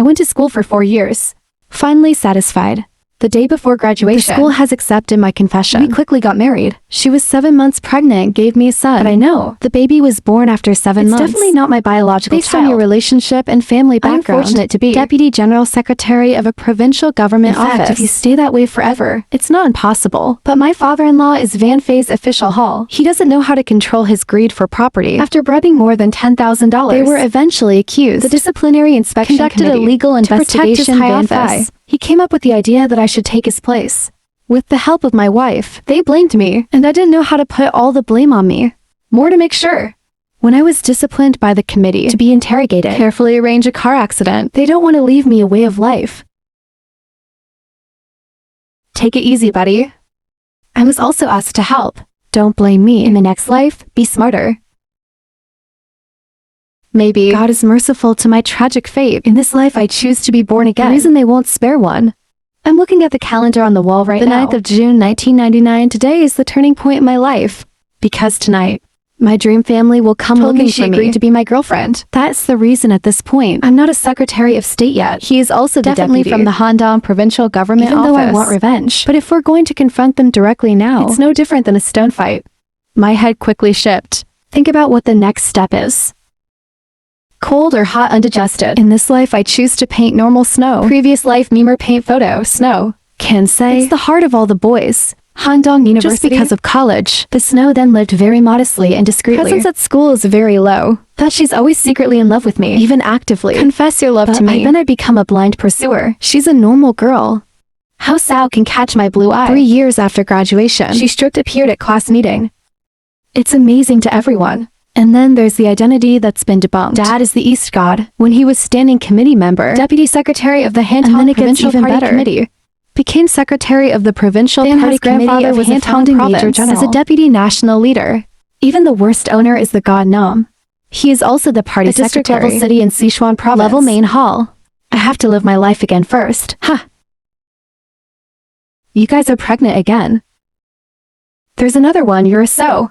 I went to school for 4 years. Finally satisfied. The day before graduation, the school has accepted my confession. We quickly got married. She was 7 months pregnant and gave me a son. But I know, the baby was born after 7 months. It's definitely not my biological child. Based on your relationship and family background, I'm fortunate to be Deputy General Secretary of a provincial government office. In fact, if you stay that way forever, it's not impossible. But my father-in-law is Van Fay's official haul. He doesn't know how to control his greed for property. After bribing more than $10,000, they were eventually accused. The disciplinary inspection conducted a legal investigation to protect his high office. He came up with the idea that I should take his place. With the help of my wife, they blamed me, and I didn't know how to put all the blame on me. More to make sure. When I was disciplined by the committee to be interrogated, carefully arrange a car accident, they don't want to leave me a way of life. Take it easy, buddy. I was also asked to help. Don't blame me. In the next life, be smarter. Maybe God is merciful to my tragic fate. In this life I choose to be born again. The reason they won't spare one. I'm looking at the calendar on the wall right now. The 9th of June 1999. Today is the turning point in my life. Because tonight, my dream family will come looking for me. She agreed to be my girlfriend. That's the reason at this point. I'm not a Secretary of State yet. He is also definitely from the Handong provincial government office. Even though I want revenge. But if we're going to confront them directly now, it's no different than a stone fight. My head quickly shifted. Think about what the next step is. Cold or hot undigested. In this life I choose to paint normal snow. Previous life memer paint photo, snow. Can say it's the heart of all the boys. Handong University. Just because of college. The snow then lived very modestly and discreetly. Presence at school is very low. That she's always secretly in love with me. Even actively. Confess your love to me. Then I become a blind pursuer. She's a normal girl. How Sao can catch my blue eye. 3 years after graduation, she stripped appeared at class meeting. It's amazing to everyone. And then there's the identity that's been debunked. Dad is the East God. When he was standing committee member, deputy secretary of the Handong Provincial Party Committee, became secretary of the Provincial Party Committee of Handong Province as a deputy national leader. Even the worst owner is the God Nam. He is also the party secretary. District level city in Sichuan province. Level main hall. I have to live my life again first. Huh. You guys are pregnant again. There's another one, you're a so.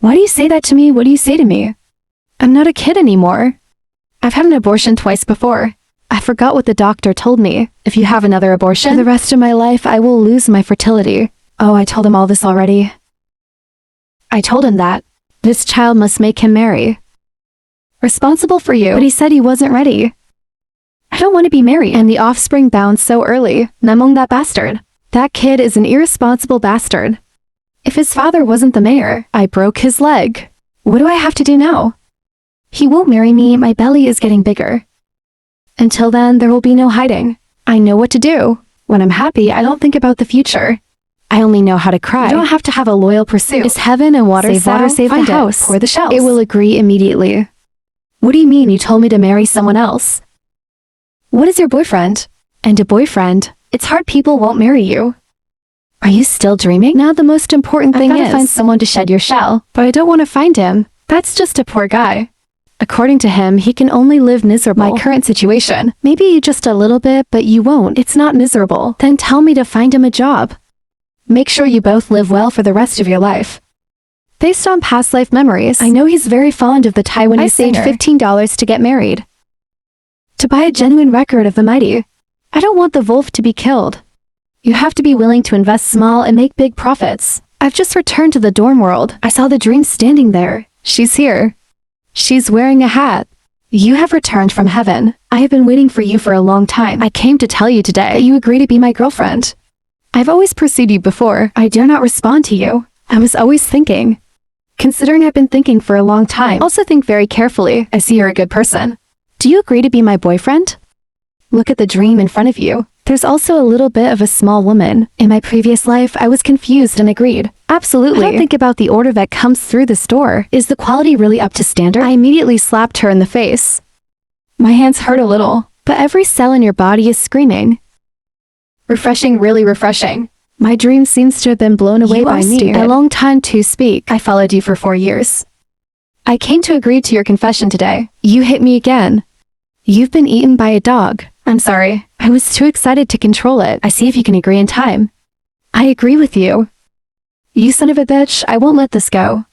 Why do you say that to me? What do you say to me? I'm not a kid anymore. I've had an abortion twice before. I forgot what the doctor told me. If you have another abortion, for the rest of my life I will lose my fertility. Oh, I told him all this already. I told him that this child must make him marry. Responsible for you. But he said he wasn't ready. I don't want to be married. And the offspring bound so early. Namong that bastard. That kid is an irresponsible bastard. If his father wasn't the mayor, I broke his leg. What do I have to do now? He won't marry me, my belly is getting bigger. Until then, there will be no hiding. I know what to do. When I'm happy, I don't think about the future. I only know how to cry. You don't have to have a loyal pursuit. Is heaven and water save the house? Pour the shells. It will agree immediately. What do you mean you told me to marry someone else? What is your boyfriend? And a boyfriend. It's hard people won't marry you. Are you still dreaming? Now the most important thing is find someone to shed your shell. But I don't want to find him. That's just a poor guy. According to him, he can only live miserable. My current situation. Maybe just a little bit, but you won't. It's not miserable. Then tell me to find him a job. Make sure you both live well for the rest of your life. Based on past life memories, I know he's very fond of the Taiwanese singer. I saved $15 to get married. To buy a genuine record of the mighty. I don't want the wolf to be killed. You have to be willing to invest small and make big profits. I've just returned to the dorm world. I saw the dream standing there. She's here. She's wearing a hat. You have returned from heaven. I have been waiting for you for a long time. I came to tell you today that you agree to be my girlfriend. I've always pursued you before. I dare not respond to you. I was always thinking. Considering I've been thinking for a long time, also think very carefully. I see you're a good person. Do you agree to be my boyfriend? Look at the dream in front of you. There's also a little bit of a small woman. In my previous life, I was confused and agreed. Absolutely. I don't think about the order that comes through this door. Is the quality really up to standard? I immediately slapped her in the face. My hands hurt a little, but every cell in your body is screaming. Refreshing, really refreshing. My dream seems to have been blown away by me. A long time to speak. I followed you for 4 years. I came to agree to your confession today. You hit me again. You've been eaten by a dog. I'm sorry. I was too excited to control it. I see if you can agree in time. I agree with you. You son of a bitch, I won't let this go.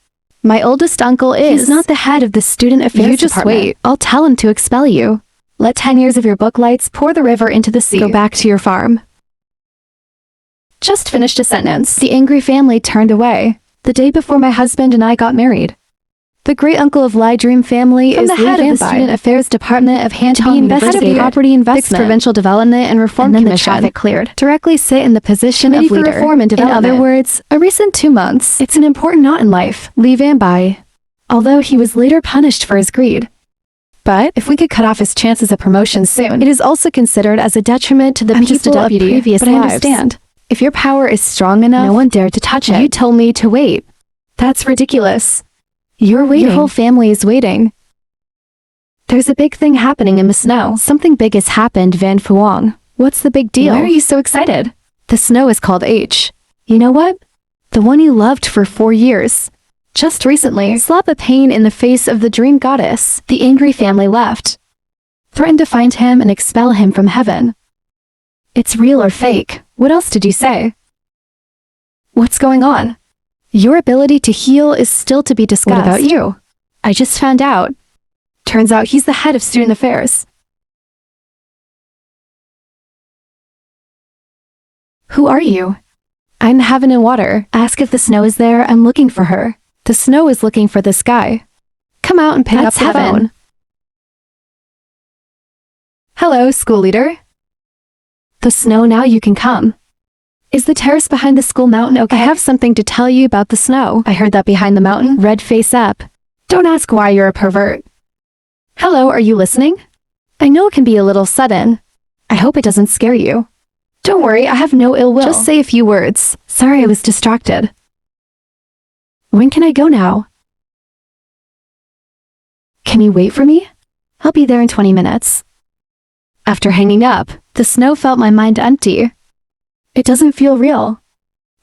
My oldest uncle is... He's not the head of the student affairs department. You just wait. I'll tell him to expel you. Let 10 years of your book lights pour the river into the sea. Go back to your farm. Just finished a sentence. The angry family turned away. The day before my husband and I got married. The great-uncle of Lai Dream family is the head of the Student Affairs Department of Hanchong University Property Investment, Provincial Development and Reform Commission. The traffic cleared. Directly sit in the position of leader. Reform and Development. In other words, a recent 2 months. It's an important knot in life. Li Vanbai. Although he was later punished for his greed. But if we could cut off his chances of promotion soon, it is also considered as a detriment to the people of previous lives. But I understand. If your power is strong enough, no one dared to touch it. You told me to wait. That's ridiculous. You're waiting. Your whole family is waiting. There's a big thing happening in the snow. Something big has happened, Van Fuang. What's the big deal? Why are you so excited? The snow is called H. You know what? The one you loved for 4 years. Just recently, slap a pain in the face of the dream goddess. The angry family left. Threatened to find him and expel him from heaven. It's real or fake. What else did you say? What's going on? Your ability to heal is still to be discussed. What about you? I just found out. Turns out he's the head of student affairs. Who are you? I'm heaven and water. Ask if the snow is there. I'm looking for her. The snow is looking for this guy. Come out and pick up the phone. Hello, school leader. The snow, now you can come. Is the terrace behind the school mountain okay? I have something to tell you about the snow. I heard that behind the mountain. Red face up. Don't ask why, you're a pervert. Hello, are you listening? I know it can be a little sudden. I hope it doesn't scare you. Don't worry, I have no ill will. Just say a few words. Sorry, I was distracted. When can I go now? Can you wait for me? I'll be there in 20 minutes. After hanging up, the snow felt my mind empty. It doesn't feel real.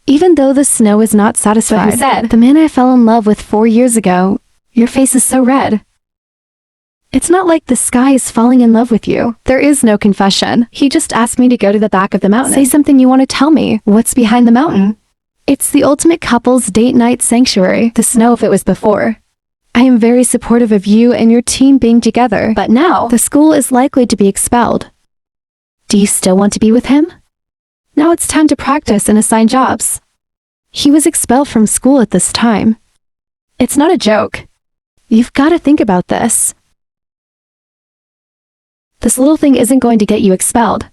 Even though the snow is not satisfied. But who said? The man I fell in love with 4 years ago. Your face is so red. It's not like the sky is falling in love with you. There is no confession. He just asked me to go to the back of the mountain. Say something you want to tell me. What's behind the mountain? It's the ultimate couple's date night sanctuary. The snow if it was before. I am very supportive of you and your team being together. But now, the school is likely to be expelled. Do you still want to be with him? Now it's time to practice and assign jobs. He was expelled from school at this time. It's not a joke. You've got to think about this. This little thing isn't going to get you expelled.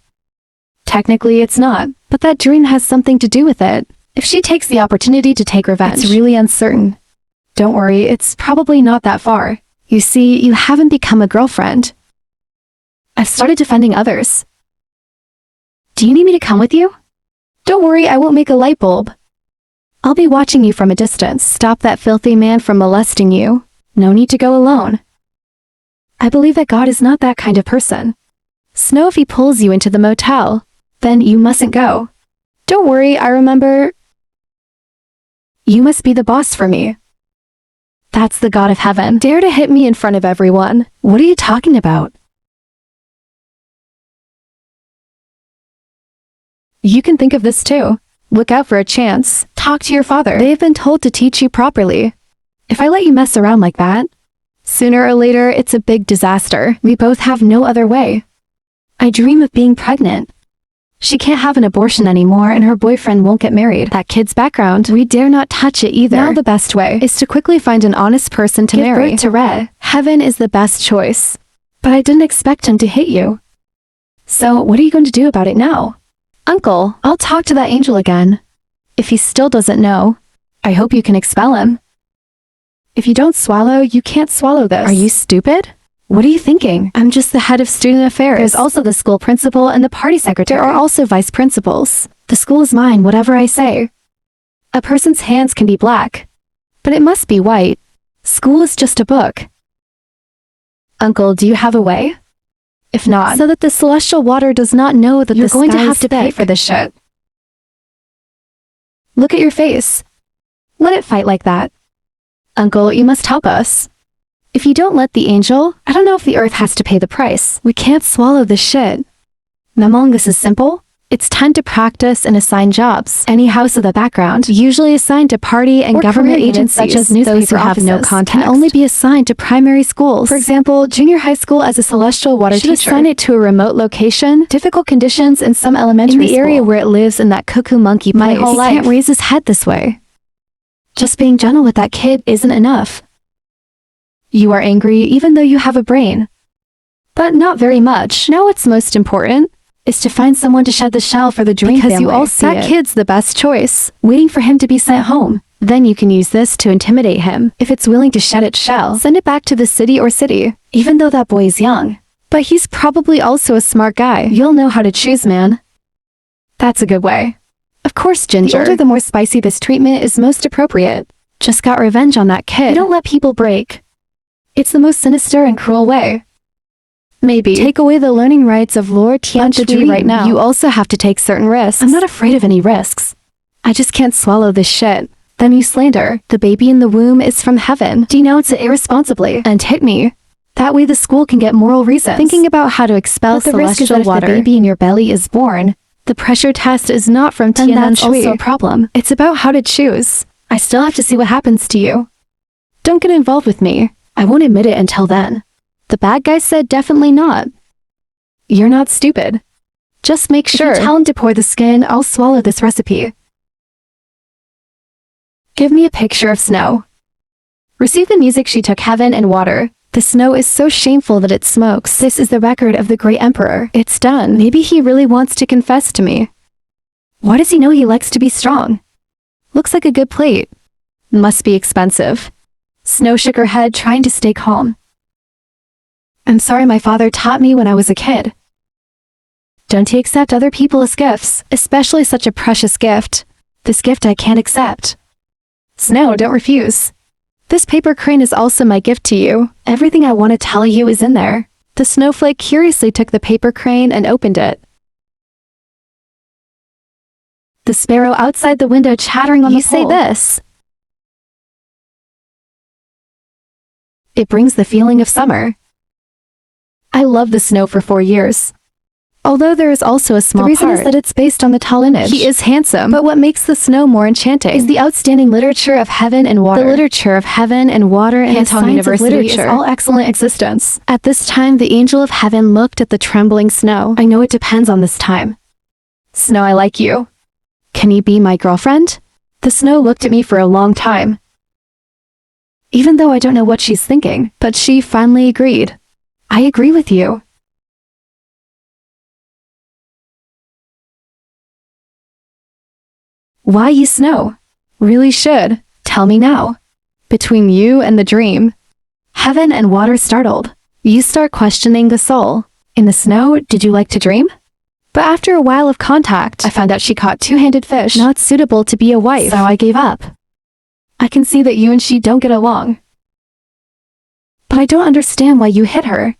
Technically it's not, but that dream has something to do with it. If she takes the opportunity to take revenge, it's really uncertain. Don't worry, it's probably not that far. You see, you haven't become a girlfriend. I've started defending others. Do you need me to come with you? Don't worry, I won't make a light bulb. I'll be watching you from a distance. Stop that filthy man from molesting you. No need to go alone. I believe that God is not that kind of person. Snow, if he pulls you into the motel, then you mustn't go. Don't worry, I remember. You must be the boss for me. That's the God of heaven. Dare to hit me in front of everyone. What are you talking about? You can think of this too. Look out for a chance. Talk to your father. They have been told to teach you properly. If I let you mess around like that, sooner or later it's a big disaster. We both have no other way. I dream of being pregnant. She can't have an abortion anymore and her boyfriend won't get married. That kid's background, we dare not touch it either. Now the best way is to quickly find an honest person to marry. Give birth to Red. Heaven is the best choice. But I didn't expect him to hit you. So what are you going to do about it now? Uncle, I'll talk to that angel again. If he still doesn't know, I hope you can expel him. If you don't swallow, you can't swallow this. Are you stupid? What are you thinking? I'm just the head of student affairs. There's also the school principal and the party secretary. There are also vice principals. The school is mine, whatever I say. A person's hands can be black, but it must be white. School is just a book. Uncle, do you have a way? If not, so that the celestial water does not know that you're going to have to pay for this shit. Look at your face. Let it fight like that. Uncle, you must help us. If you don't let the angel, I don't know if the earth has to pay the price. We can't swallow this shit. Namong, this is simple. It's time to practice and assign jobs. Any house of the background, usually assigned to party and government agencies, such as newspaper those who have no context, can only be assigned to primary schools. For example, junior high school as a celestial water teacher. Should assign it to a remote location, difficult conditions in some elementary school. In the area where it lives in that cuckoo monkey place. My whole life. He can't raise his head this way. Just being gentle with that kid isn't enough. You are angry even though you have a brain. But not very much. Now what's most important is to find someone to shed the shell for the dream family. Because you all see that kid's the best choice, waiting for him to be sent home. Then you can use this to intimidate him. If it's willing to shed its shell, send it back to the city or city, even though that boy is young. But he's probably also a smart guy. You'll know how to choose, man. That's a good way. Of course, Ginger. The older the more spicy this treatment is most appropriate. Just got revenge on that kid. You don't let people break. It's the most sinister and cruel way. Maybe. Take away the learning rights of Lord Tianchi right now. You also have to take certain risks. I'm not afraid of any risks. I just can't swallow this shit. Then you slander. The baby in the womb is from heaven. Denounce it irresponsibly. And hit me. That way the school can get moral reasons. Thinking about how to expel celestial water. If the baby in your belly is born, the pressure test is not from Tian. That's also a problem. It's about how to choose. I still have to see what happens to you. Don't get involved with me. I won't admit it until then. The bad guy said definitely not. You're not stupid. Just make sure. If you tell him to pour the skin, I'll swallow this recipe. Give me a picture of snow. Receive the music. She took heaven and water. The snow is so shameful that it smokes. This is the record of the great emperor. It's done. Maybe he really wants to confess to me. Why does he know he likes to be strong? Looks like a good plate. Must be expensive. Snow shook her head, trying to stay calm. I'm sorry, my father taught me when I was a kid. Don't accept other people's gifts, especially such a precious gift. This gift I can't accept. Snow, don't refuse. This paper crane is also my gift to you. Everything I want to tell you is in there. The snowflake curiously took the paper crane and opened it. The sparrow outside the window chattering on the pole. You say this. It brings the feeling of summer. I love the snow for 4 years. Although there is also a small part. The reason is that it's based on the tall image. He is handsome, but what makes the snow more enchanting is the outstanding literature of heaven and water. The literature of heaven and water and the science University of literature is all excellent existence. At this time, the angel of heaven looked at the trembling snow. I know it depends on this time. Snow, I like you. Can you be my girlfriend? The snow looked at me for a long time. Even though I don't know what she's thinking, but she finally agreed. I agree with you. Why you snow? Really should. Tell me now. Between you and the dream. Heaven and water startled. You start questioning the soul. In the snow, did you like to dream? But after a while of contact, I found out she caught two-handed fish, not suitable to be a wife, so I gave up. I can see that you and she don't get along. But I don't understand why you hit her.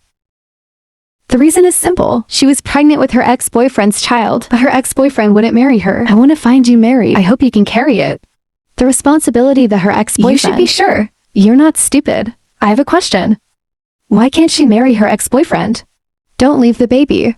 The reason is simple. She was pregnant with her ex-boyfriend's child, but her ex-boyfriend wouldn't marry her. I want to find you married. I hope you can carry it. The responsibility that her ex-boyfriend... You should be sure. You're not stupid. I have a question. Why can't she marry her ex-boyfriend? Don't leave the baby.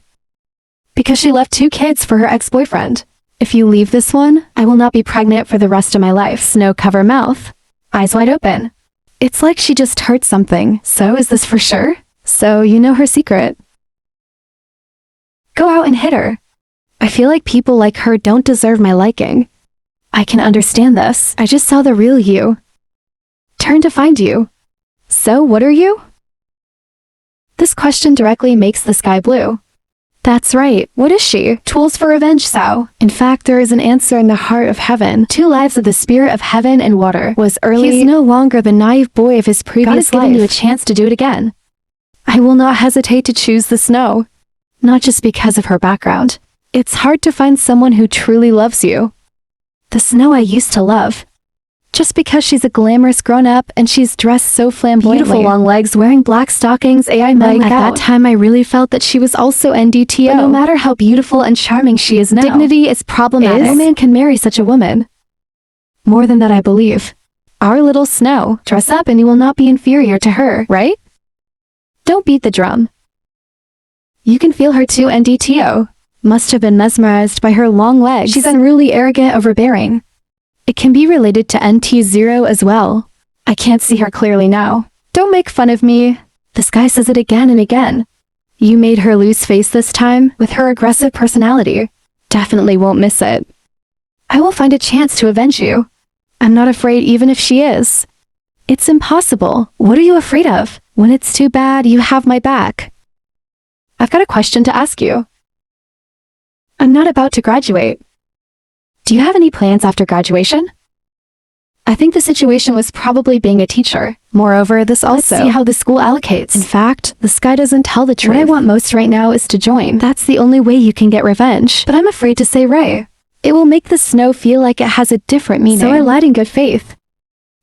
Because she left 2 kids for her ex-boyfriend. If you leave this one, I will not be pregnant for the rest of my life. Snow cover mouth. Eyes wide open. It's like she just heard something. So is this for sure? So you know her secret. Go out and hit her. I feel like people like her don't deserve my liking. I can understand this. I just saw the real you. Turn to find you. So what are you? This question directly makes the sky blue. That's right. What is she? Tools for revenge, Sao. In fact, there is an answer in the heart of heaven. 2 lives of the spirit of heaven and water was early. He is no longer the naive boy of his previous life. God has given you a chance to do it again. I will not hesitate to choose the snow. Not just because of her background. It's hard to find someone who truly loves you. The snow I used to love. Just because she's a glamorous grown-up and she's dressed so flamboyantly. Beautiful long legs, wearing black stockings, AI men like that time I really felt that she was also NDTO. But no matter how beautiful and charming she is now, dignity is problematic. No man can marry such a woman. More than that, I believe. Our little Snow, dress up and you will not be inferior to her, right? Don't beat the drum. You can feel her too, NDTO. Must have been mesmerized by her long legs. She's unruly, arrogant, overbearing. It can be related to NT0 as well. I can't see her clearly now. Don't make fun of me. This guy says it again and again. You made her lose face this time, with her aggressive personality. Definitely won't miss it. I will find a chance to avenge you. I'm not afraid even if she is. It's impossible. What are you afraid of? When it's too bad, you have my back. I've got a question to ask you. I'm not about to graduate. Do you have any plans after graduation? I think the situation was probably being a teacher. Moreover, this also. Let's see how the school allocates. In fact, this guy doesn't tell the truth. What I want most right now is to join. That's the only way you can get revenge. But I'm afraid to say Ray. It will make the snow feel like it has a different meaning. So I lied in good faith.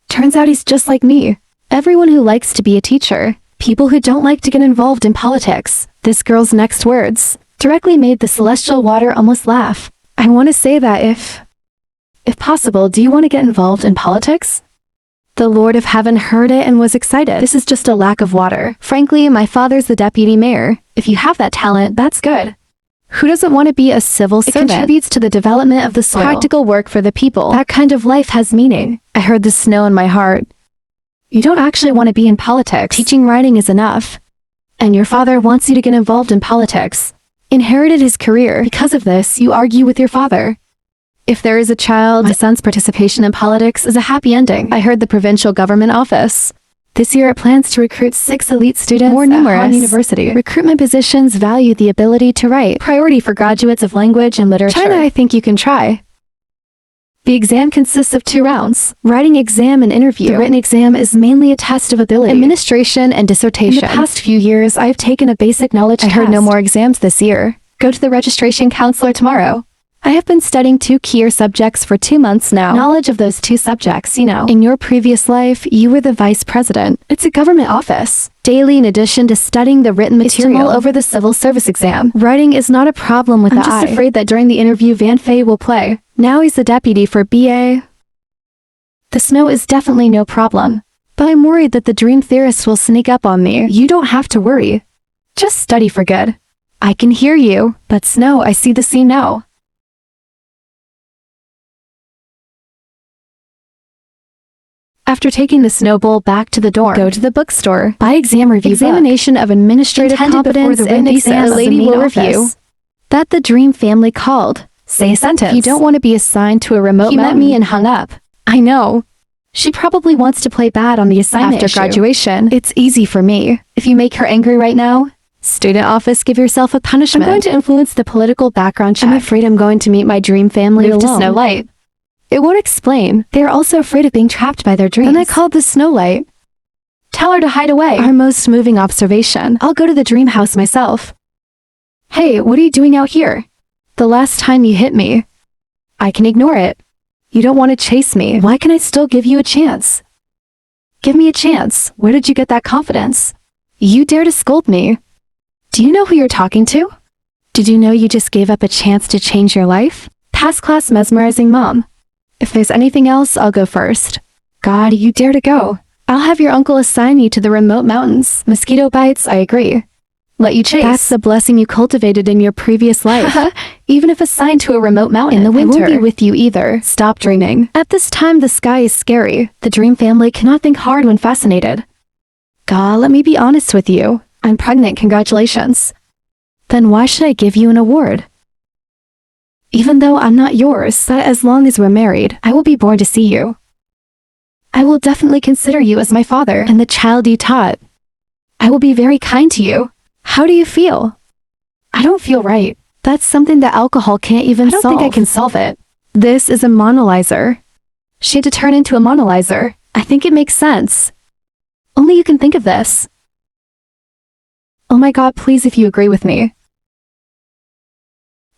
Turns out he's just like me. Everyone who likes to be a teacher. People who don't like to get involved in politics. This girl's next words directly made the celestial water almost laugh. I want to say that if possible, do you want to get involved in politics? The Lord of Heaven heard it and was excited. This is just a lack of water. Frankly, my father's the deputy mayor. If you have that talent, that's good. Who doesn't want to be a civil servant? It contributes to the development of the soil. Practical work for the people. That kind of life has meaning. I heard the snow in my heart. You don't actually want to be in politics. Teaching writing is enough. And your father wants you to get involved in politics. Inherited his career. Because of this, you argue with your father. If there is a child, my son's participation in politics is a happy ending. I heard the provincial government office. This year it plans to recruit 6 elite students more numerous. At Han University. Recruitment positions value the ability to write. Priority for graduates of language and literature. China, I think you can try. The exam consists of 2 rounds. Writing exam and interview. The written exam is mainly a test of ability. Administration and dissertation. In the past few years, I've taken a basic knowledge test. I heard no more exams this year. Go to the registration counselor tomorrow. I have been studying 2 key subjects for 2 months now. Knowledge of those 2 subjects, you know. In your previous life, you were the vice president. It's a government office. Daily, in addition to studying the written material over the civil service exam. Writing is not a problem with I'm just afraid that during the interview Van Fei will play. Now he's the deputy for BA. The snow is definitely no problem. But I'm worried that the dream theorist will sneak up on me. You don't have to worry. Just study for good. I can hear you, but Snow, I see the scene now. After taking the snowball back to the dorm, go to the bookstore, buy exam review examination book. Of administrative competence the and exam. A lady will review. That the dream family called. Say a sentence. You don't want to be assigned to a remote mountain. He met me and hung up. I know. She probably wants to play bad on the assignment after graduation. It's easy for me. If you make her angry right now, student office, give yourself a punishment. I'm going to influence the political background check. I'm afraid I'm going to meet my dream family alone. Move to Snow Light. It won't explain. They are also afraid of being trapped by their dreams. And I called the Snow Light. Tell her to hide away. Our most moving observation. I'll go to the dream house myself. Hey, what are you doing out here? The last time you hit me. I can ignore it. You don't want to chase me. Why can I still give you a chance? Give me a chance. Where did you get that confidence? You dare to scold me. Do you know who you're talking to? Did you know you just gave up a chance to change your life? Past class mesmerizing mom. If there's anything else, I'll go first. God, you dare to go. I'll have your uncle assign you to the remote mountains. Mosquito bites, I agree. Let you chase. That's the blessing you cultivated in your previous life. Even if assigned to a remote mountain in the winter, I won't be with you either. Stop dreaming. At this time, the sky is scary. The dream family cannot think hard when fascinated. God, let me be honest with you. I'm pregnant, congratulations. Then why should I give you an award? Even though I'm not yours, but as long as we're married, I will be born to see you. I will definitely consider you as my father and the child you taught. I will be very kind to you. How do you feel? I don't feel right. That's something that alcohol can't even solve. I don't think I can solve it. This is a monolyzer. She had to turn into a monolyzer. I think it makes sense. Only you can think of this. Oh my God, please, if you agree with me.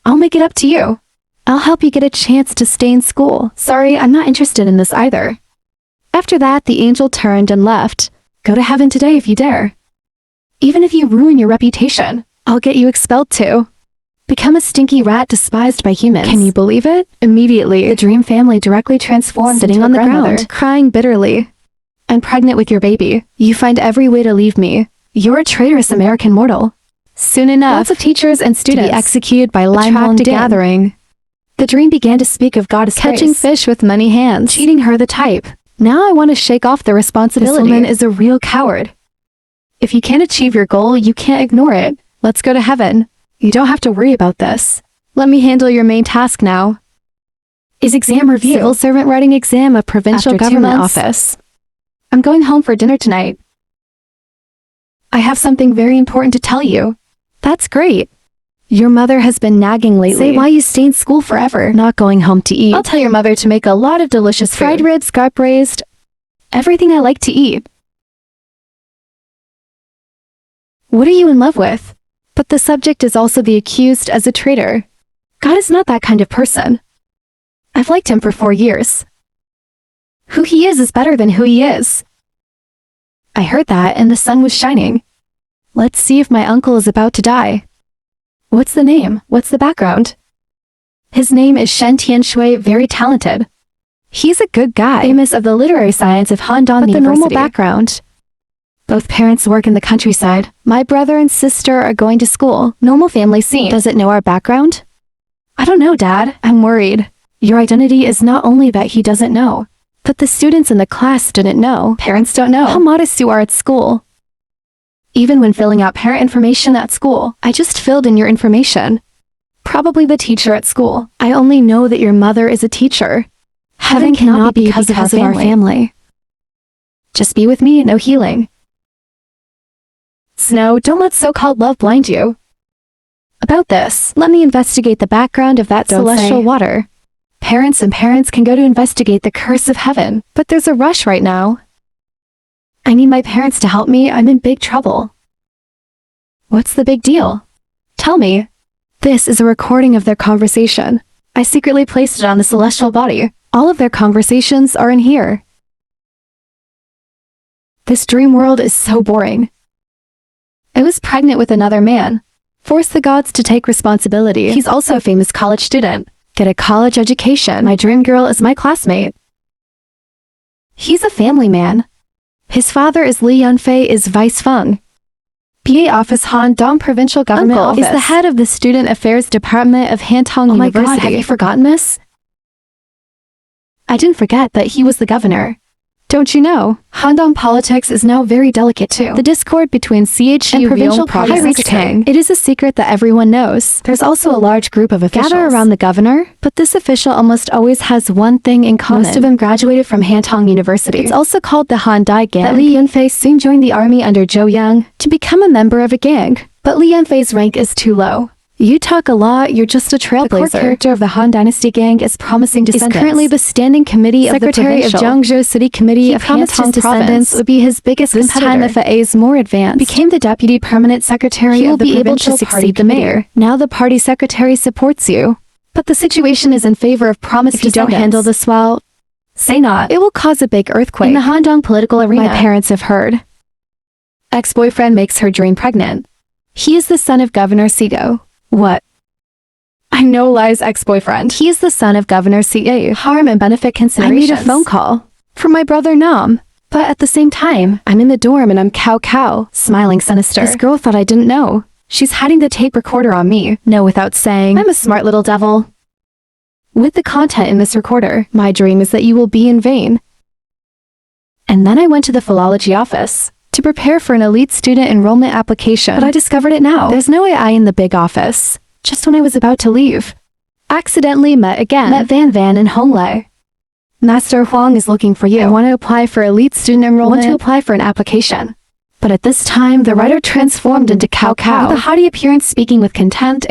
I'll make it up to you. I'll help you get a chance to stay in school. Sorry, I'm not interested in this either. After that, the angel turned and left. Go to heaven today if you dare. Even if you ruin your reputation, I'll get you expelled too. Become a stinky rat despised by humans. Can you believe it? Immediately, the dream family directly transformed sitting on the ground, crying bitterly. I'm pregnant with your baby. You find every way to leave me. You're a traitorous American mortal. Soon enough, lots of teachers and students to be executed by Lime gathering. The dream began to speak of goddess catching fish with many hands, cheating her the type. Now I want to shake off the responsibility. This woman is a real coward. If you can't achieve your goal, you can't ignore it. Let's go to heaven. You don't have to worry about this. Let me handle your main task now. Is exam review. Civil servant writing exam of provincial government office. I'm going home for dinner tonight. I have something very important to tell you. That's great. Your mother has been nagging lately. Say why you stay in school forever, not going home to eat. I'll tell your mother to make a lot of delicious food. Fried ribs, garp braised, everything I like to eat. What are you in love with? But the subject is also the accused as a traitor. God is not that kind of person. I've liked him for 4 years. Who he is better than who he is. I heard that and the sun was shining. Let's see if my uncle is about to die. What's the name? What's the background? His name is Shen Tianshui, very talented. He's a good guy, famous of the literary science of Handong University. But the normal background. Both parents work in the countryside. My brother and sister are going to school. Normal family scene. Does it know our background? I don't know, Dad. I'm worried. Your identity is not only that he doesn't know, but the students in the class didn't know. Parents don't know how modest you are at school. Even when filling out parent information at school, I just filled in your information. Probably the teacher at school. I only know that your mother is a teacher. Heaven cannot be because of our family. Just be with me, no healing. Snow, don't let so-called love blind you. About this, let me investigate the background of that celestial water. Parents can go to investigate the curse of heaven, but there's a rush right now. I need my parents to help me. I'm in big trouble. What's the big deal? Tell me. This is a recording of their conversation. I secretly placed it on the celestial body. All of their conversations are in here. This dream world is so boring. I was pregnant with another man. Force the gods to take responsibility. He's also a famous college student. Get a college education. My dream girl is my classmate. He's a family man. His father is Li Yunfei is Vice Feng. PA Office Handong Provincial Government Office. Is the head of the Student Affairs Department of Hantong University. Oh my God, have you forgotten this? I didn't forget that he was the governor. Don't you know, Handong politics is now very delicate too. The discord between CHU and provincial party secretary. It is a secret that everyone knows. There's also a large group of officials gather around the governor, but this official almost always has one thing in common. Most of them graduated from Hantong University. It's also called the Handai Gang. That Li Yunfei soon joined the army under Zhou Yang to become a member of a gang, but Li Yunfei's rank is too low. You talk a lot, you're just a trailblazer. The core character of the Han Dynasty gang is promising descendants. Is currently the standing committee Secretary of the Zhangzhou City Committee of Hantong descendants would be his biggest competitor. This time if A is more advanced, became the deputy permanent secretary of the provincial party. He will be able to succeed the mayor. Now the party secretary supports you. But the situation is in favor of promised descendants. If you don't handle this well, say not. It will cause a big earthquake in the Handong political arena. My parents have heard. Ex-boyfriend makes her dream pregnant. He is the son of Governor Sigo. What? I know Lai's ex-boyfriend. He is the son of Governor C.A. Harm and benefit considerations. I made a phone call from my brother Nam, but at the same time, I'm in the dorm and I'm cow, smiling sinister. This girl thought I didn't know. She's hiding the tape recorder on me. No, without saying, I'm a smart little devil. With the content in this recorder, my dream is that you will be in vain. And then I went to the philology office to prepare for an elite student enrollment application. But I discovered it now. There's no AI in the big office. Just when I was about to leave, accidentally met Van and Honglei. Master Huang is looking for you. I want to apply for elite student enrollment. I want to apply for an application. But at this time, the writer transformed into Cao, with a haughty appearance speaking with contempt.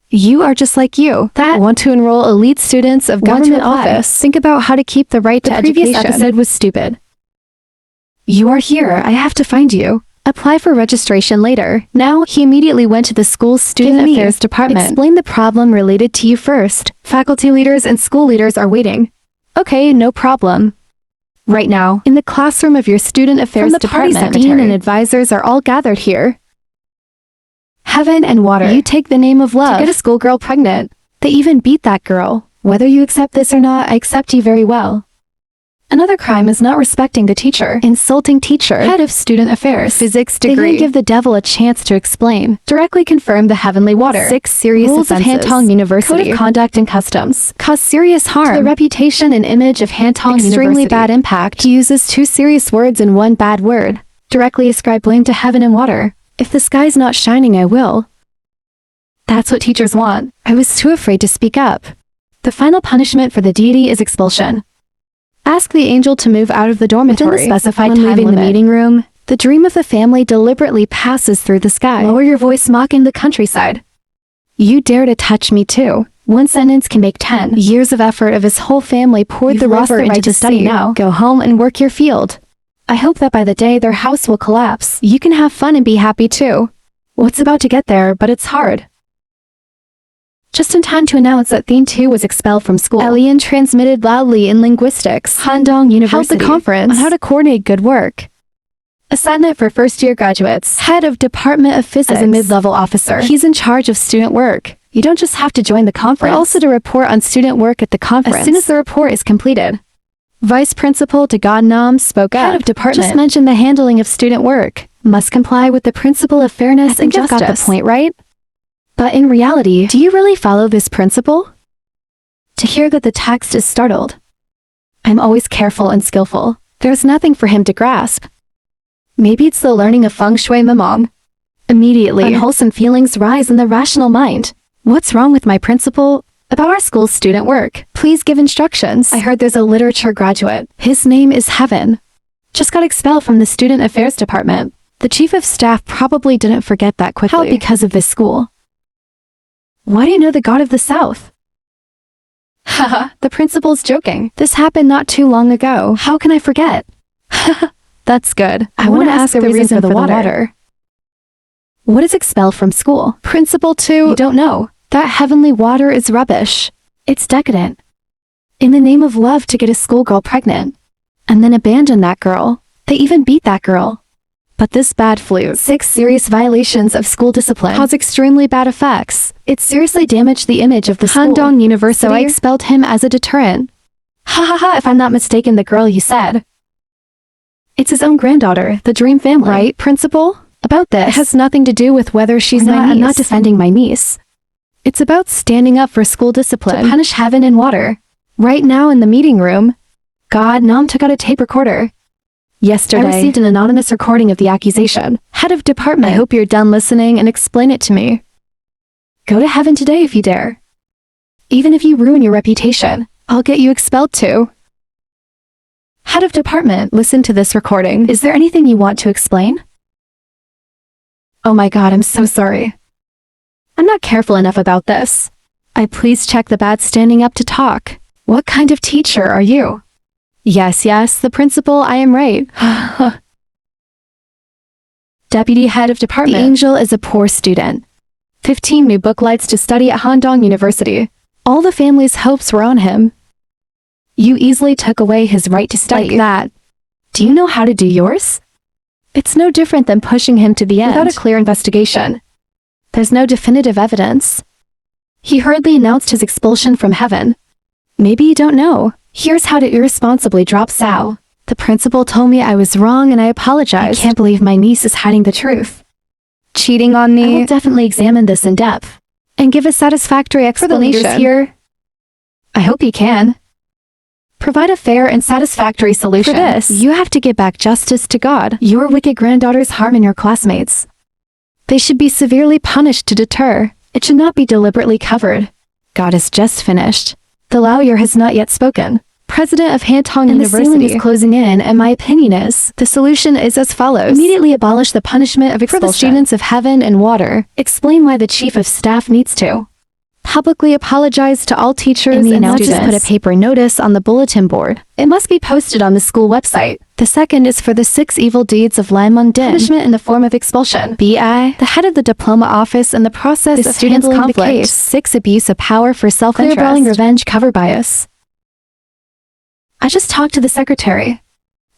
You are just like you. That want to enroll elite students of government office. Think about how to keep the right to education. The previous episode was stupid. You are here. I have to find you. Apply for registration later. Now, he immediately went to the school's student affairs department. Explain the problem related to you first. Faculty leaders and school leaders are waiting. Okay, no problem. Right now, in the classroom of your student affairs department, dean and advisors are all gathered here. Heaven and water. You take the name of love to get a schoolgirl pregnant. They even beat that girl. Whether you accept this or not, I accept you very well. Another crime is not respecting the teacher. Insulting teacher. Head of student affairs. Physics degree. They didn't give the devil a chance to explain. Directly confirm the heavenly water. 6 serious rules offenses. Of Hantong University. Code of conduct and customs. Cause serious harm to the reputation and image of Hantong University. Extremely bad impact. He uses 2 serious words and 1 bad word. Directly ascribe blame to heaven and water. If the sky's not shining, I will. That's what teachers want. I was too afraid to speak up. The final punishment for the deity is expulsion. Ask the angel to move out of the dormitory. Within the specified time leaving limit. The meeting room, the dream of the family deliberately passes through the sky. Lower your voice, mocking the countryside. You dare to touch me too. 1 sentence can make 10 years of effort of his whole family poured the river into the study. Now go home and work your field. I hope that by the day their house will collapse, you can have fun and be happy too. What's about to get there, but it's hard. Just in time to announce that Theme 2 was expelled from school, Elian transmitted loudly in linguistics. Handong University held the conference on how to coordinate good work. Assignment for first-year graduates. Head of Department of Physics. As a mid-level officer, he's in charge of student work. You don't just have to join the conference, but also to report on student work at the conference as soon as the report is completed. Vice Principal to God Nam spoke up. Head of Department just mentioned the handling of student work. Must comply with the principle of fairness and justice. I've got the point, right? But in reality, do you really follow this principle? To hear that the text is startled. I'm always careful and skillful. There's nothing for him to grasp. Maybe it's the learning of feng shui, mamong. Immediately, unwholesome feelings rise in the rational mind. What's wrong with my principle? About our school's student work. Please give instructions. I heard there's a literature graduate. His name is Heaven. Just got expelled from the student affairs department. The chief of staff probably didn't forget that quickly. How because of this school? Why do you know the God of the South? Haha, the principal's joking. This happened not too long ago. How can I forget? That's good. I want to ask the reason for the water. What is expelled from school? Principal 2, you don't know. That heavenly water is rubbish. It's decadent. In the name of love to get a schoolgirl pregnant. And then abandon that girl. They even beat that girl. But this bad flute, 6 serious violations of school discipline, caused extremely bad effects. It seriously damaged the image of the Handong University, so I expelled him as a deterrent. Ha ha ha, if I'm not mistaken, the girl you said. It's his own granddaughter, the dream family. Right, Principal? About this, it has nothing to do with whether she's my niece. I'm not defending my niece. It's about standing up for school discipline, to punish heaven and water. Right now in the meeting room, God Nam took out a tape recorder. Yesterday, I received an anonymous recording of the accusation. Head of department, I hope you're done listening and explain it to me. Go to heaven today if you dare. Even if you ruin your reputation, I'll get you expelled too. Head of department, listen to this recording. Is there anything you want to explain? Oh my God, I'm so sorry. I'm not careful enough about this. I please check the bad standing up to talk. What kind of teacher are you? Yes, the principal, I am right. Deputy Head of Department. The angel is a poor student. 15 new booklights to study at Handong University. All the family's hopes were on him. You easily took away his right to study. Like that. Do you know how to do yours? It's no different than pushing him to the end without a clear investigation. There's no definitive evidence. He hurriedly announced his expulsion from heaven. Maybe you don't know. Here's how to irresponsibly drop Sao. The principal told me I was wrong and I apologized. I can't believe my niece is hiding the truth. Cheating on me. I will definitely examine this in depth and give a satisfactory explanation. For the leaders here, I hope you can. Provide a fair and satisfactory solution. For this, you have to give back justice to God. Your wicked granddaughter's harming your classmates. They should be severely punished to deter. It should not be deliberately covered. God is just finished. The lawyer has not yet spoken. President of Hantong University. The ceiling is closing in, and my opinion is, the solution is as follows. Immediately abolish the punishment of expulsion for the students of heaven and water. Explain why the chief of staff needs to. Publicly apologize to all teachers and not just put a paper notice on the bulletin board. It must be posted on the school website. The second is for the 6 evil deeds of Limon Din. Punishment in the form of expulsion. B.I. The head of the diploma office and the process of students' conflict. The case. 6 abuse of power for self-interest. Clear-brawling revenge cover bias. I just talked to the secretary.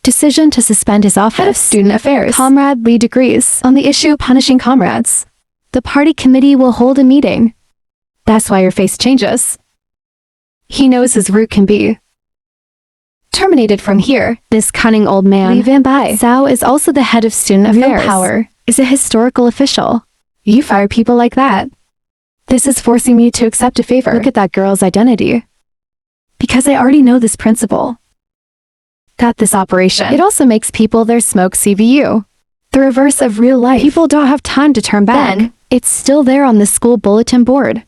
Decision to suspend his office. Head of student affairs. Comrade Lee degrees on the issue of punishing comrades. The party committee will hold a meeting. That's why your face changes. He knows his route can be Terminated from here. This cunning old man, Li Vanbai. Zhao, is also the head of student affairs. Real power is a historical official. You fire people like that. This is forcing me to accept a favor. Look at that girl's identity. Because I already know this principle. Got this operation. It also makes people their smoke CVU. The reverse of real life. People don't have time to turn back. Then, it's still there on the school bulletin board.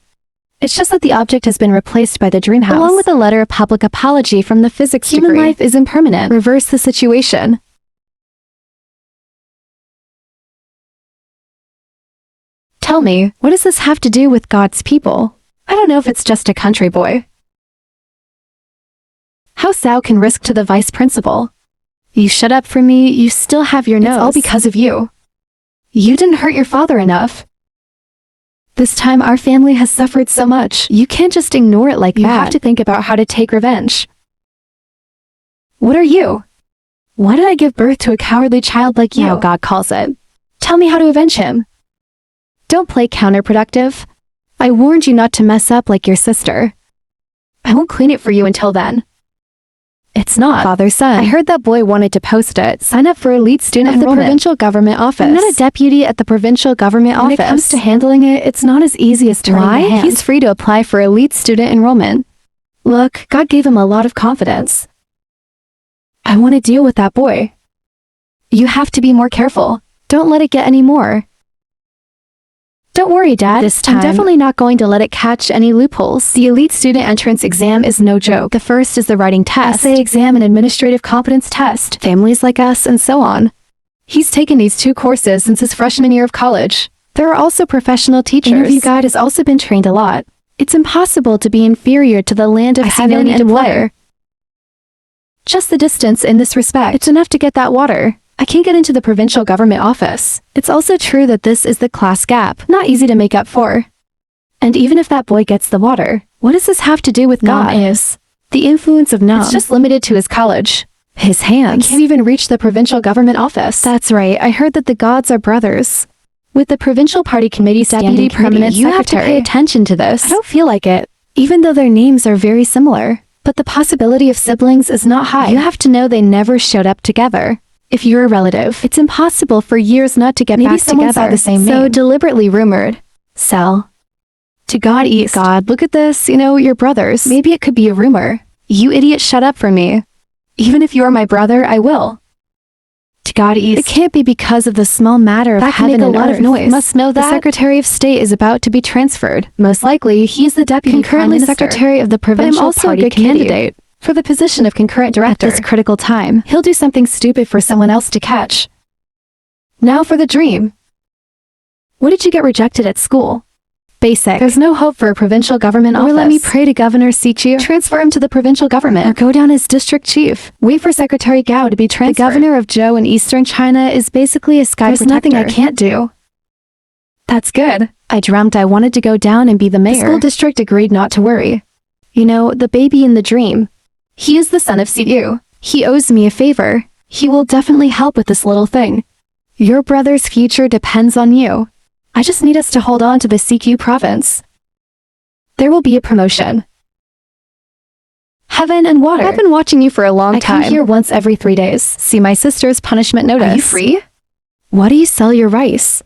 It's just that the object has been replaced by the dream house. Along with a letter of public apology from the physics Human degree. life is impermanent. Reverse the situation. Tell me, what does this have to do with God's people? I don't know if it's just a country boy. How Zhao can risk to the vice principal? You shut up for me, you still have your nose. It's all because of you. You didn't hurt your father enough. This time our family has suffered so much. You can't just ignore it like that. You have to think about how to take revenge. What are you? Why did I give birth to a cowardly child like you? Now God calls it. Tell me how to avenge him. Don't play counterproductive. I warned you not to mess up like your sister. I won't clean it for you until then. It's not. Father-son. I heard that boy wanted to post it. Sign up for elite student at the enrollment. provincial government office. I'm not a deputy at the provincial government office. When it comes to handling it, it's not as easy as turning Why? the hand. He's free to apply for elite student enrollment. Look, God gave him a lot of confidence. I want to deal with that boy. You have to be more careful. Don't let it get any more. Don't worry, Dad. This time, I'm definitely not going to let it catch any loopholes. The elite student entrance exam is no joke. The first is the writing test, essay exam and administrative competence test, families like us, and so on. He's taken these 2 courses since his freshman year of college. There are also professional teachers. Interview guide has also been trained a lot. It's impossible to be inferior to the land of heaven and water. Just the distance in this respect. It's enough to get that water. I can't get into the provincial government office. It's also true that this is the class gap, not easy to make up for. And even if that boy gets the water, what does this have to do with God? Is the influence of Nam. It's just limited to his college. His hands. I can't even reach the provincial government office. That's right, I heard that the gods are brothers. With the provincial party committee's deputy permanent you secretary. have to pay attention to this. I don't feel like it, even though their names are very similar. But the possibility of siblings is not high. You have to know they never showed up together. If you're a relative, it's impossible for years not to get back together. Saw the same so name. Deliberately rumored. Sell. To God East. God, look at this, you're brothers. Maybe it could be a rumor. You idiot, shut up for me. Even if you're my brother, I will. To God East. It can't be because of the small matter of that heaven can make a lot earth. of noise. Must know that the Secretary of State is about to be transferred. Most likely, he's the deputy concurrently secretary of the provincial but I'm also party a good candidate for the position of concurrent director. At this critical time, he'll do something stupid for someone else to catch. Now for the dream. What did you get rejected at school? Basic. There's no hope for a provincial government office. Or let me pray to Governor Sichu. Transfer him to the provincial government. Or go down as district chief. Wait for Secretary Gao to be transferred. The governor of Zhou in eastern China is basically a sky There's protector. nothing I can't do. That's good. I dreamt I wanted to go down and be the mayor. The school district agreed not to worry. The baby in the dream. He is the son of Siyu. He owes me a favor. He will definitely help with this little thing. Your brother's future depends on you. I just need us to hold on to the CQ province. There will be a promotion. Heaven and water. I've been watching you for a long time. I come here once every 3 days. See my sister's punishment notice. Are you free? Why do you sell your rice?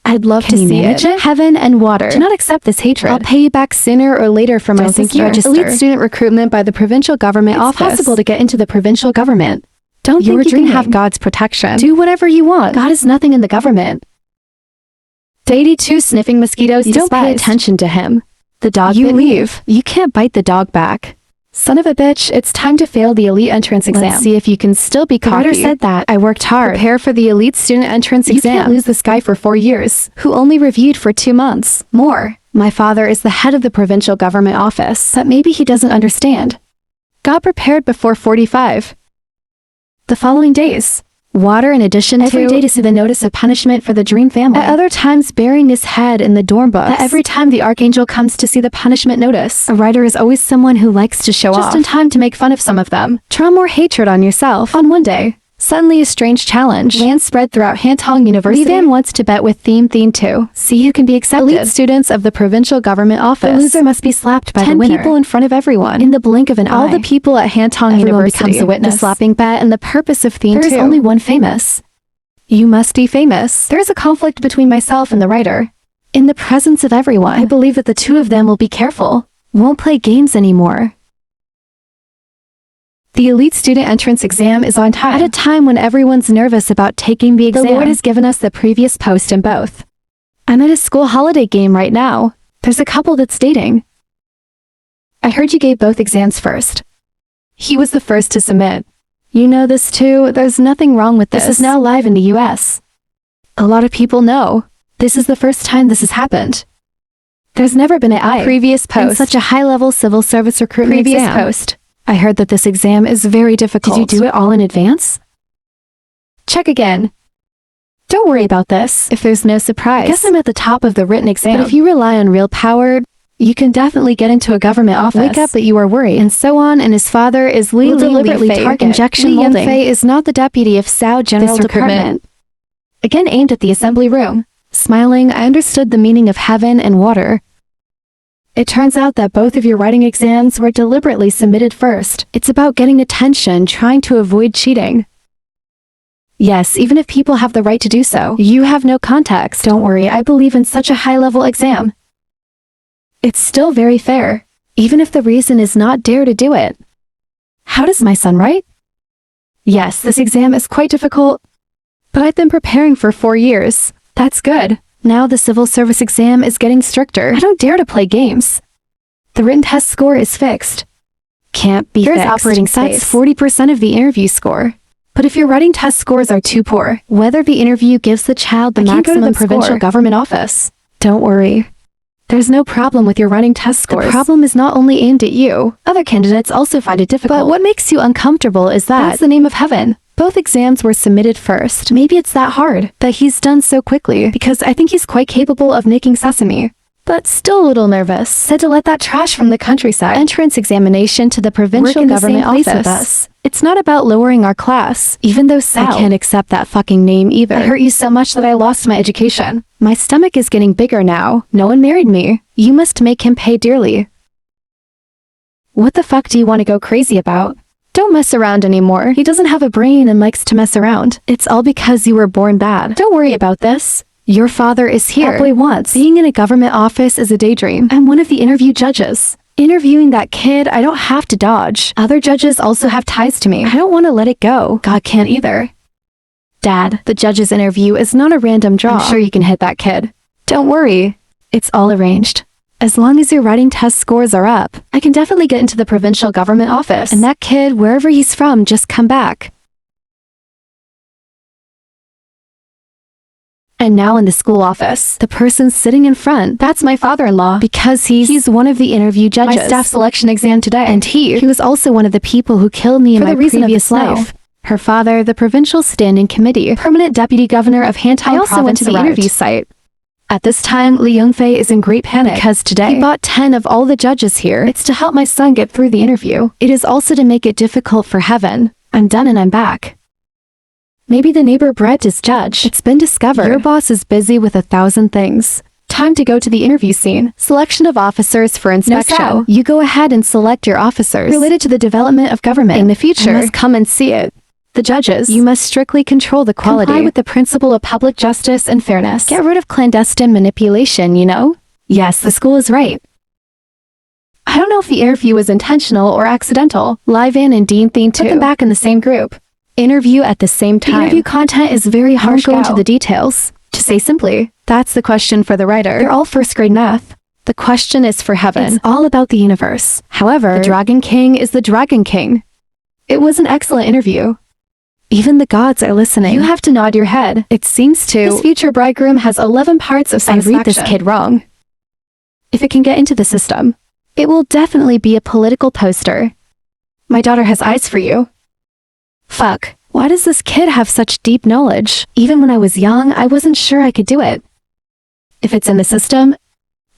I'd love to see it. Heaven and water. Do not accept this hatred. I'll pay you back sooner or later for my sister. Register. Elite student recruitment by the provincial government office. It's possible to get into the provincial government. Don't You're think you can dreaming. have God's protection. Do whatever you want. God is nothing in the government. Day 2 sniffing mosquitoes. You don't pay despised. attention to him. The dog You bit me. leave. You can't bite the dog back. Son of a bitch, it's time to fail the elite entrance exam. Let's see if you can still be The cocky. writer said that. I worked hard. Prepare for the elite student entrance You exam. can't lose this guy for 4 years. Who only reviewed for 2 months. More. My father is the head of the provincial government office. But maybe he doesn't understand. Got prepared before 45. The following days. Water in addition Every day to see the notice of punishment for the dream family. At other times burying his head in the dorm books. That every time the archangel comes to see the punishment notice. A writer is always someone who likes to show off. Just in time to make fun of some of them. Draw more hatred on yourself. On one day, Suddenly a strange challenge land spread throughout Hantong University. Van wants to bet with theme too. See who can be accepted. Elite students of the provincial government office. The loser must be slapped by the 10 winner. people in front of everyone. In the blink of an eye. All the people at Hantong Everyone University becomes a witness. The slapping bet and the purpose of theme There is 2. only one famous. You must be famous. There is a conflict between myself and the writer. In the presence of everyone, I believe that the two of them will be careful. won't play games anymore. The elite student entrance exam is on time. At a time when everyone's nervous about taking the exam, The Lord has given us the previous post in both. I'm at a school holiday game right now. There's a couple that's dating. I heard you gave both exams first. He was the first to submit. You know this too. There's nothing wrong with this. This is now live in the US. A lot of people know. This is the first time this has happened. There's never been a previous post. In such a high-level civil service recruitment Previous exam. post. I heard that this exam is very difficult. Did you do it all in advance? Check again. Don't worry about this. If there's no surprise. I guess I'm at the top of the written exam. But if you rely on real power, you can definitely get into a government office. Wake up that you are worried. And so on, and his father is Li Will deliberately Fei. target Injection Li molding. Yunfei is not the deputy of Sao General This Department. recruitment. Again aimed at the assembly room. Smiling, I understood the meaning of heaven and water. It turns out that both of your writing exams were deliberately submitted first. It's about getting attention, trying to avoid cheating. Yes, even if people have the right to do so. You have no context. Don't worry, I believe in such a high-level exam. It's still very fair, even if the reason is not dare to do it. How does my son write? Yes, this exam is quite difficult, but I've been preparing for 4 years. That's good. Now the civil service exam is getting stricter. I don't dare to play games. The written test score is fixed. Can't be Here's fixed. operating space. That's 40% of the interview score. But if your writing test scores are too poor, whether the interview gives the child the I can't go to maximum the provincial score. government office. Don't worry. There's no problem with your writing test scores. The problem is not only aimed at you. Other candidates also find it difficult. But what makes you uncomfortable is that that's the name of heaven. both exams were submitted first. Maybe it's that hard That he's done so quickly. because I think he's quite capable of making sesame. But still a little nervous. Said to let that trash from the countryside Entrance examination to the provincial work in the same government place office. with us. It's not about lowering our class. Even though Sal, I can't accept that fucking name either. I hurt you so much that I lost my education. My stomach is getting bigger now. No one married me. You must make him pay dearly. What the fuck do you want to go crazy about? Don't mess around anymore. He doesn't have a brain and likes to mess around. It's all because you were born bad. Don't worry about this. Your father is here. That boy wants. Being in a government office is a daydream. I'm one of the interview judges. Interviewing that kid, I don't have to dodge. Other judges also have ties to me. I don't want to let it go. God can't either. Dad, the judge's interview is not a random draw. I'm sure you can hit that kid. Don't worry. It's all arranged. As long as your writing test scores are up. I can definitely get into the provincial government office. And that kid, wherever he's from, just come back. And now in the school office, The person sitting in front, that's my father-in-law. because he's one of the interview judges. My staff selection exam today. And he was also one of the people who killed me in For my the reason of previous the snow. life. Her father, the provincial standing committee. permanent deputy governor of Hantong I also went to the Province interview arrived. site At this time, Li Yunfei is in great panic. because today He bought 10 of all the judges here. It's to help my son get through the interview. It is also to make it difficult for heaven. I'm done and I'm back. Maybe the neighbor Brett is judge. It's been discovered. Your boss is busy with 1,000 things. Time to go to the interview scene. Selection of officers for inspection. Sao. You go ahead and select your officers. Related to the development of government. In the future, I must come and see it. The judges. you must strictly control the quality. comply with the principle of public justice and fairness. Get rid of clandestine manipulation, you know? Yes, the school is right. I don't know if the interview was intentional or accidental. Live-in and Dean Theme Put too. them back in the same group. Interview at the same The time. interview content is very I won't harsh. go into the details. To say simply, That's the question for the writer. they're all first grade math. The question is for heaven. It's all about the universe. However, The Dragon King is the Dragon King. It was an excellent interview. even the gods are listening. You have to nod your head. It seems to. This future bridegroom has 11 parts of I satisfaction. read this kid wrong. If it can get into the system, It will definitely be a political poster. my daughter has eyes for you. Fuck. Why does this kid have such deep knowledge? Even when I was young, I wasn't sure I could do it. If it's in the system,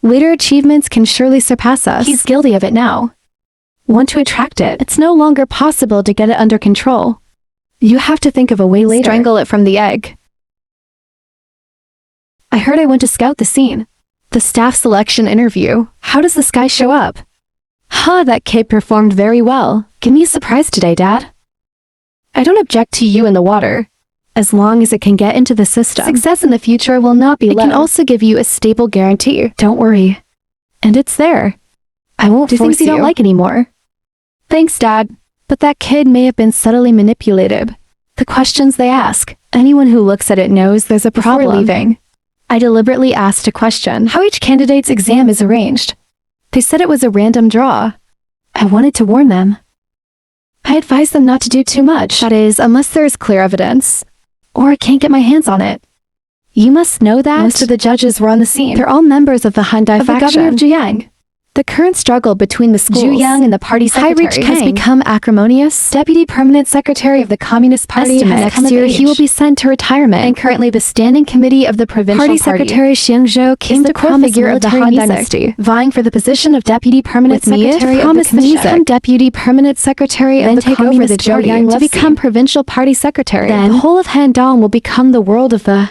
Later achievements can surely surpass us. he's guilty of it now. Want to attract it. It's no longer possible to get it under control. You have to think of a way later. Strangle it from the egg. I heard I went to scout the scene. The staff selection interview. How does this guy show up? Huh, that kid performed very well. Give me a surprise today, Dad. I don't object to you in the water, as long as it can get into the system. Success in the future will not be low. It can also give you a stable guarantee. Don't worry. And it's there. I won't do things you don't like anymore. Thanks, Dad. But that kid may have been subtly manipulated. The questions they ask, anyone who looks at it knows there's a problem. Before leaving, I deliberately asked a question. How each candidate's exam is arranged. They said it was a random draw. I wanted to warn them. I advised them not to do too much. That is, unless there is clear evidence. Or I can't get my hands on it. You must know that most of the judges were on the scene. They're all members of the Hyundai faction. The governor of Jiang. The current struggle between the schools, Jiang and the party secretary, has become acrimonious. Deputy Permanent Secretary of the Communist Party, next year he will be sent to retirement. And currently the Standing Committee of the Provincial Party Secretary Xiang Zhou came to crown figure of the Han Dynasty, vying for the position of Deputy Permanent Secretary of the Commission. Become Deputy Permanent Secretary of the Communist Party to become Provincial Party Secretary. Then the whole of Handong will become the world of the...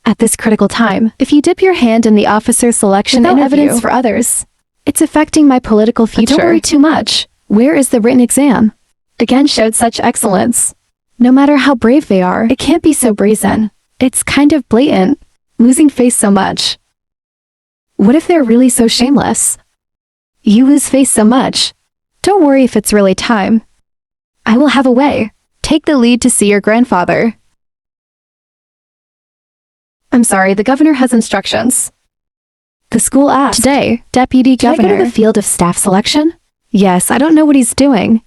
At this critical time, if you dip your hand in the officer selection without evidence for others, it's affecting my political future. But don't worry too much. Where is the written exam? Again showed such excellence. No matter how brave they are, it can't be so brazen. It's kind of blatant. Losing face so much. What if they're really so shameless? You lose face so much. Don't worry if it's really time. I will have a way. Take the lead to see your grandfather. I'm sorry, the governor has instructions. The school asked. Today, Deputy Governor. Should I go to the field of staff selection? Yes, I don't know what he's doing.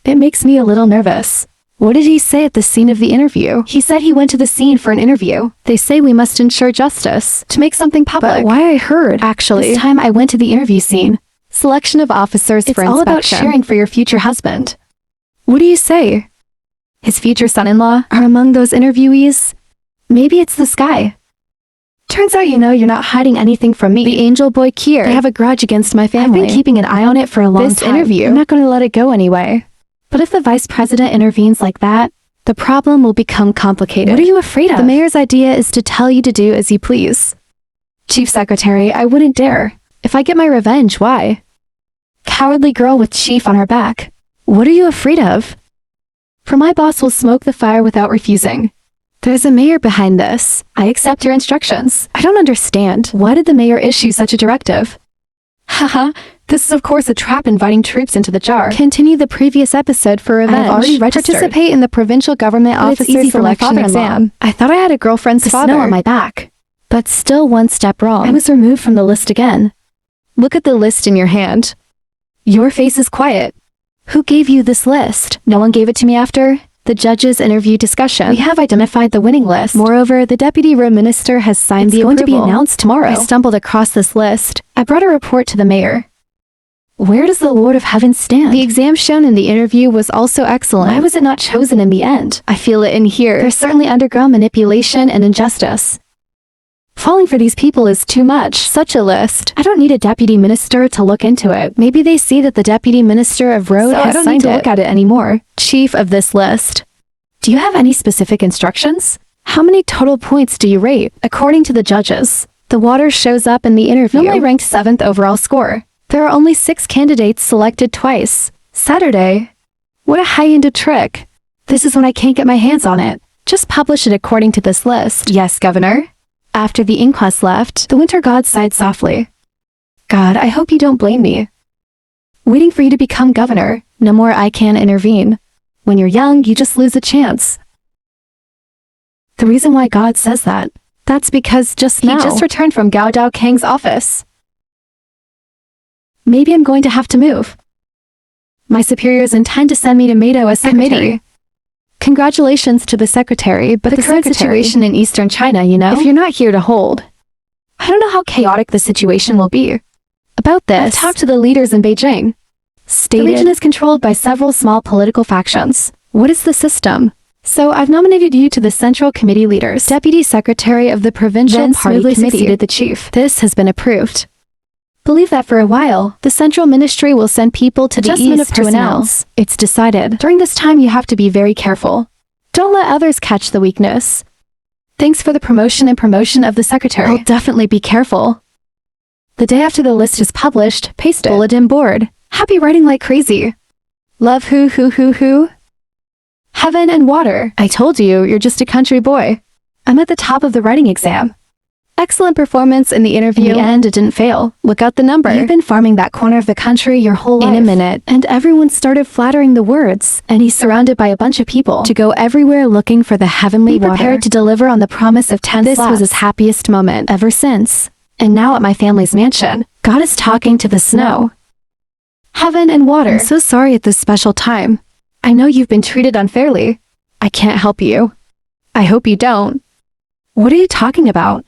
It makes me a little nervous. What did he say at the scene of the interview? He said he went to the scene for an interview. They say we must ensure justice, to make something public. But why I heard, actually, this time I went to the interview scene. Selection of officers for inspection. It's all about sharing for your future husband. What do you say? His future son-in-law are among those interviewees? Maybe it's this guy. Turns out you're not hiding anything from me. The angel boy Kier. I have a grudge against my family. I've been keeping an eye on it for a long time. This interview, I'm not going to let it go anyway. But if the vice president intervenes like that, the problem will become complicated. What are you afraid of? The mayor's idea is to tell you to do as you please. Chief Secretary, I wouldn't dare. If I get my revenge, why? Cowardly girl with chief on her back. What are you afraid of? For my boss will smoke the fire without refusing. There's a mayor behind this. I accept your instructions. I don't understand. Why did the mayor issue such a directive? Haha, this is of course a trap inviting troops into the jar. Continue the previous episode for revenge. I have already registered. Participate in the provincial government officer selection exam. I thought I had a girlfriend's father on my back. But still one step wrong. I was removed from the list again. Look at the list in your hand. Your face is quiet. Who gave you this list? No one gave it to me after the judges' interview discussion. We have identified the winning list. Moreover, the deputy room minister has signed the approval. It's going to be announced tomorrow. I stumbled across this list. I brought a report to the mayor. Where does the Lord of Heaven stand? The exam shown in the interview was also excellent. Why was it not chosen in the end? I feel it in here. There's certainly underground manipulation and injustice. Falling for these people is too much. Such a list. I don't need a deputy minister to look into it. Maybe they see that the deputy minister of road has signed it. I don't need to look at it anymore. Chief of this list. Do you have any specific instructions? How many total points do you rate? According to the judges, the water shows up in the interview. Normally ranked 7th overall score. There are only 6 candidates selected twice. Saturday. What a high-ended trick. This is when I can't get my hands on it. Just publish it according to this list. Yes, Governor. After the inquest left, the winter god sighed softly. God, I hope you don't blame me. Waiting for you to become governor, no more I can intervene. When you're young, you just lose a chance. The reason why God says that's because he just returned from Gao Dao Kang's office. Maybe I'm going to have to move. My superiors intend to send me to Meido as committee. Congratulations to the secretary, but the current situation in eastern China, if you're not here to hold. I don't know how chaotic the situation will be. About this, I've talked to the leaders in Beijing. The region is controlled by several small political factions. What is the system? So I've nominated you to the Central Committee leaders. Deputy Secretary of the Provincial Party Committee succeeded the chief. This has been approved. Believe that for a while. The central ministry will send people to the Adjustment east of to personnel. announce. It's decided. During this time, you have to be very careful. Don't let others catch the weakness. Thanks for the promotion and promotion of the secretary. I'll definitely be careful. The day after the list is published, paste it. Bulletin board. Happy writing like crazy. Love who. Heaven and water. I told you, you're just a country boy. I'm at the top of the writing exam. Excellent performance in the interview. In the end, it didn't fail. Look out the number. You've been farming that corner of the country your whole life. In a minute, and everyone started flattering the words, And he's surrounded by a bunch of people. to go everywhere looking for the heavenly Be water. prepared to deliver on the promise of 10 This slaps. was his happiest moment ever since. And now at my family's mansion, God is talking to the snow. Heaven and water. I'm so sorry at this special time. I know you've been treated unfairly. I can't help you. I hope you don't. What are you talking about?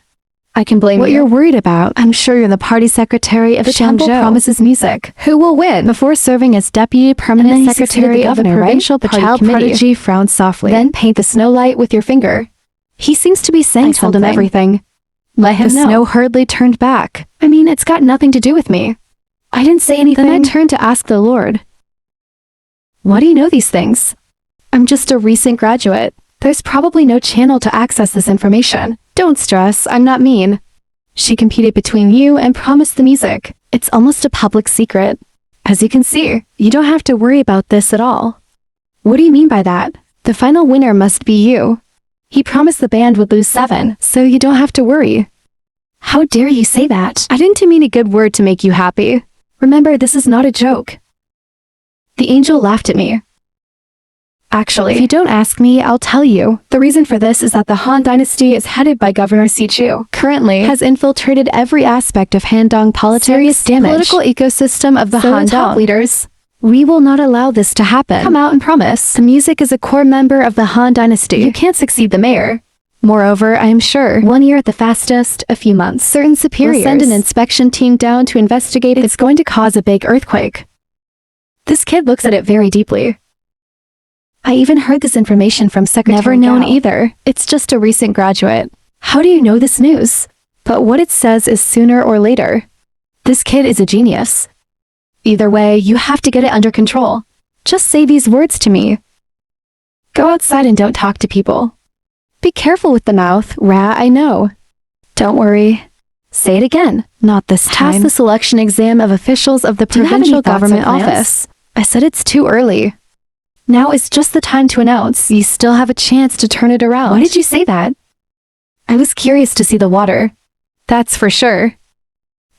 I can blame What you. you're worried about, I'm sure you're the party secretary of The temple Shangzhou. promises music. Who will win? Before serving as deputy And then permanent he succeeded secretary the of the governor, right? provincial The party child committee. prodigy frowned softly. Then paint the snow light with your finger. he seems to be saying I told him something. everything. Let him The know. snow hurriedly turned back. I mean, it's got nothing to do with me. I didn't say anything. Then I turned to ask the Lord. Why do you know these things? I'm just a recent graduate. There's probably no channel to access this information. Don't stress, I'm not mean. She competed between you and promised the music. It's almost a public secret. As you can see. You don't have to worry about this at all. What do you mean by that? The final winner must be you. He promised the band would lose 7. So you don't have to worry. How dare you say that? I didn't mean a good word to make you happy. Remember, this is not a joke. The angel laughed at me. Actually, If you don't ask me, I'll tell you. the reason for this is that the Han dynasty is headed by Governor Chu. Currently, Has infiltrated every aspect of Handong politics, Serious damage. political ecosystem of the so the Handong. top leaders We will not allow this to happen. come out and promise. The music is a core member of the Han dynasty. You can't succeed the mayor. Moreover, I am sure 1 year at the fastest, a few months. certain superiors We'll send an inspection team down to investigate. It's going to cause a big earthquake. This kid looks at it very deeply. I even heard this information from Secretary Never known Gao. either. It's just a recent graduate. How do you know this news? But what it says is sooner or later. This kid is a genius. Either way, you have to get it under control. Just say these words to me. Go outside and don't talk to people. Be careful with the mouth, I know. Don't worry. Say it again. Not this Pass time. the the selection exam of officials of the Do you have any provincial thoughts or government plans? office. I said it's too early. Now is just the time to announce. You still have a chance to turn it around. Why did you say that? I was curious to see the water. That's for sure.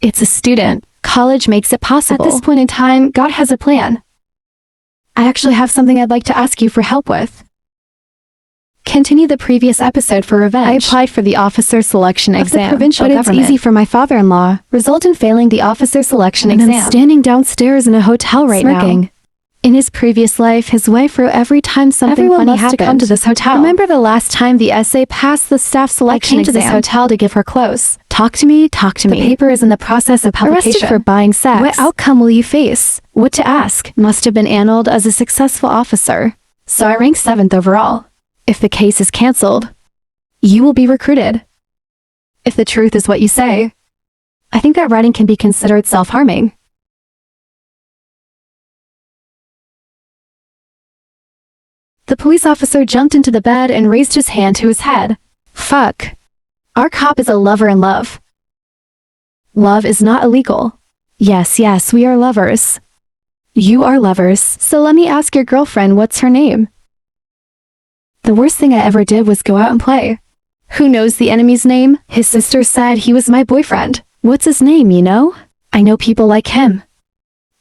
It's a student. College makes it At possible. this point in time, God has a plan. I actually have something I'd like to ask you for help with. Continue the previous episode for I revenge. applied for the officer selection Of the exam, provincial but it's government. easy for my father-in-law. Result in failing the officer selection And I'm exam. standing downstairs in a hotel right Smirking. now. In his previous life, his wife wrote every time something Everyone funny must happened. to come to this hotel. Remember the last time the essay passed the staff I selection came to this exam? hotel to give her clothes. Talk to me, talk to The me. paper is in the process of publication. Arrested for buying sex. What outcome will you face? What to ask? Must have been annulled as a successful officer. So I rank 7th overall. If the case is cancelled, You will be recruited. If the truth is what you say, I think that writing can be considered self-harming. The police officer jumped into the bed and raised his hand to his head. Fuck. Our cop is a lover in love. Love is not illegal. yes, we are lovers. You are lovers. So let me ask your girlfriend what's her name? The worst thing I ever did was go out and play. Who knows the enemy's name? His sister said he was my boyfriend. What's his name, you know? I know people like him.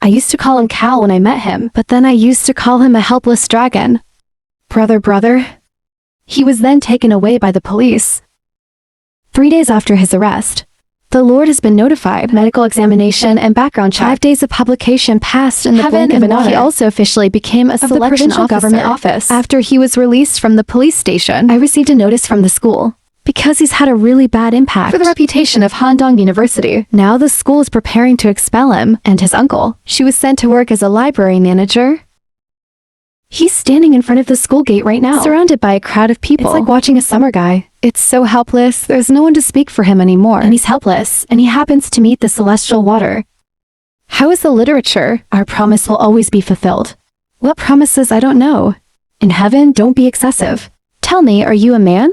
I used to call him Cal when I met him. But then I used to call him a helpless dragon. Brother. He was then taken away by the police. 3 days after his arrest, The Lord has been notified. medical examination and background check. 5 days of publication passed in the Heaven blink of and an eye. He water. also officially became a Of the selection provincial officer government office. after he was released from the police station I received a notice from the school because he's had a really bad impact. for the reputation of Handong University Now the school is preparing to expel him. and his uncle. She was sent to work as a library manager. He's standing in front of the school gate right now, surrounded by a crowd of people. It's like watching a summer guy. It's so helpless, there's no one to speak for him anymore. And he's helpless, and he happens to meet the celestial water. How is the literature? Our promise will always be fulfilled. What promises? I don't know. In heaven, don't be excessive. Tell me, are you a man?